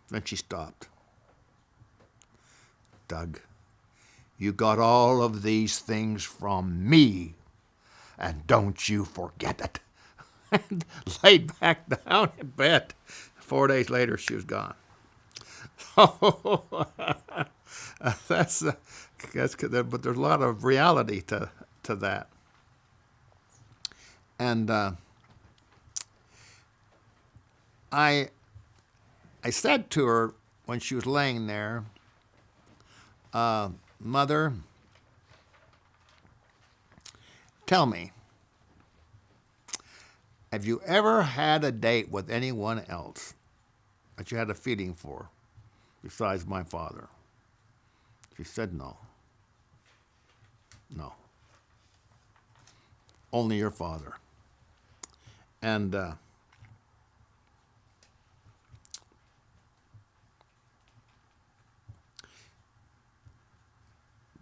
[SPEAKER 1] Then she stopped. Doug, you got all of these things from me, and don't you forget it. And laid back down in bed. 4 days later, she was gone. So that's but there's a lot of reality to that. And I said to her when she was laying there, Mother, tell me, have you ever had a date with anyone else that you had a feeling for besides my father? She said no. No. Only your father. And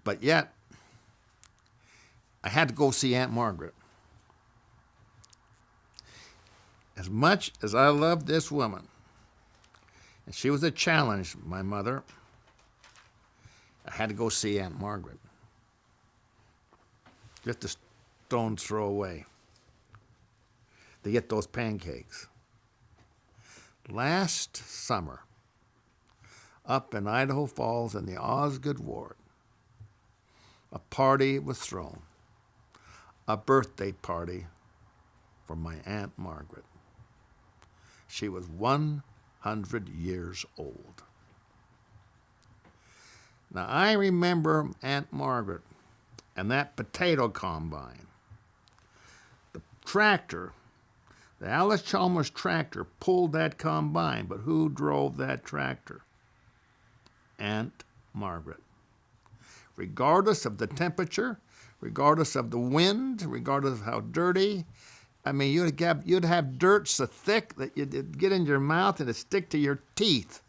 [SPEAKER 1] but yet, I had to go see Aunt Margaret. As much as I loved this woman, and she was a challenge, my mother, I had to go see Aunt Margaret. Just a stone's throw away to get those pancakes. Last summer, up in Idaho Falls in the Osgood Ward, a party was thrown, a birthday party for my Aunt Margaret. She was 100 years old. Now, I remember Aunt Margaret and that potato combine. The tractor, the Alice Chalmers tractor, pulled that combine, but who drove that tractor? Aunt Margaret. Regardless of the temperature, regardless of the wind, regardless of how dirty, I mean, you'd have dirt so thick that it'd get in your mouth and it'd stick to your teeth.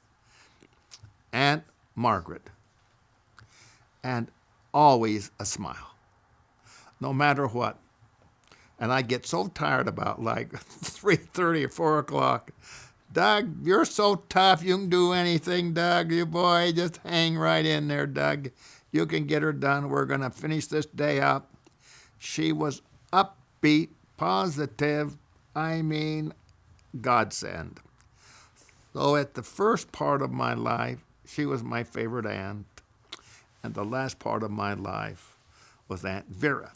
[SPEAKER 1] Aunt Margaret. And always a smile, no matter what. And I get so tired about like 3:30 or 4 o'clock. Doug, you're so tough. You can do anything, Doug. You boy, just hang right in there, Doug. You can get her done. We're going to finish this day up. She was upbeat, positive, I mean, godsend. So at the first part of my life, she was my favorite aunt. And the last part of my life was Aunt Vera.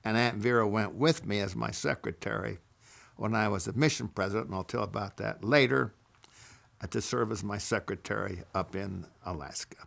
[SPEAKER 1] And Aunt Vera went with me as my secretary when I was a mission president, and I'll tell about that later, to serve as my secretary up in Alaska.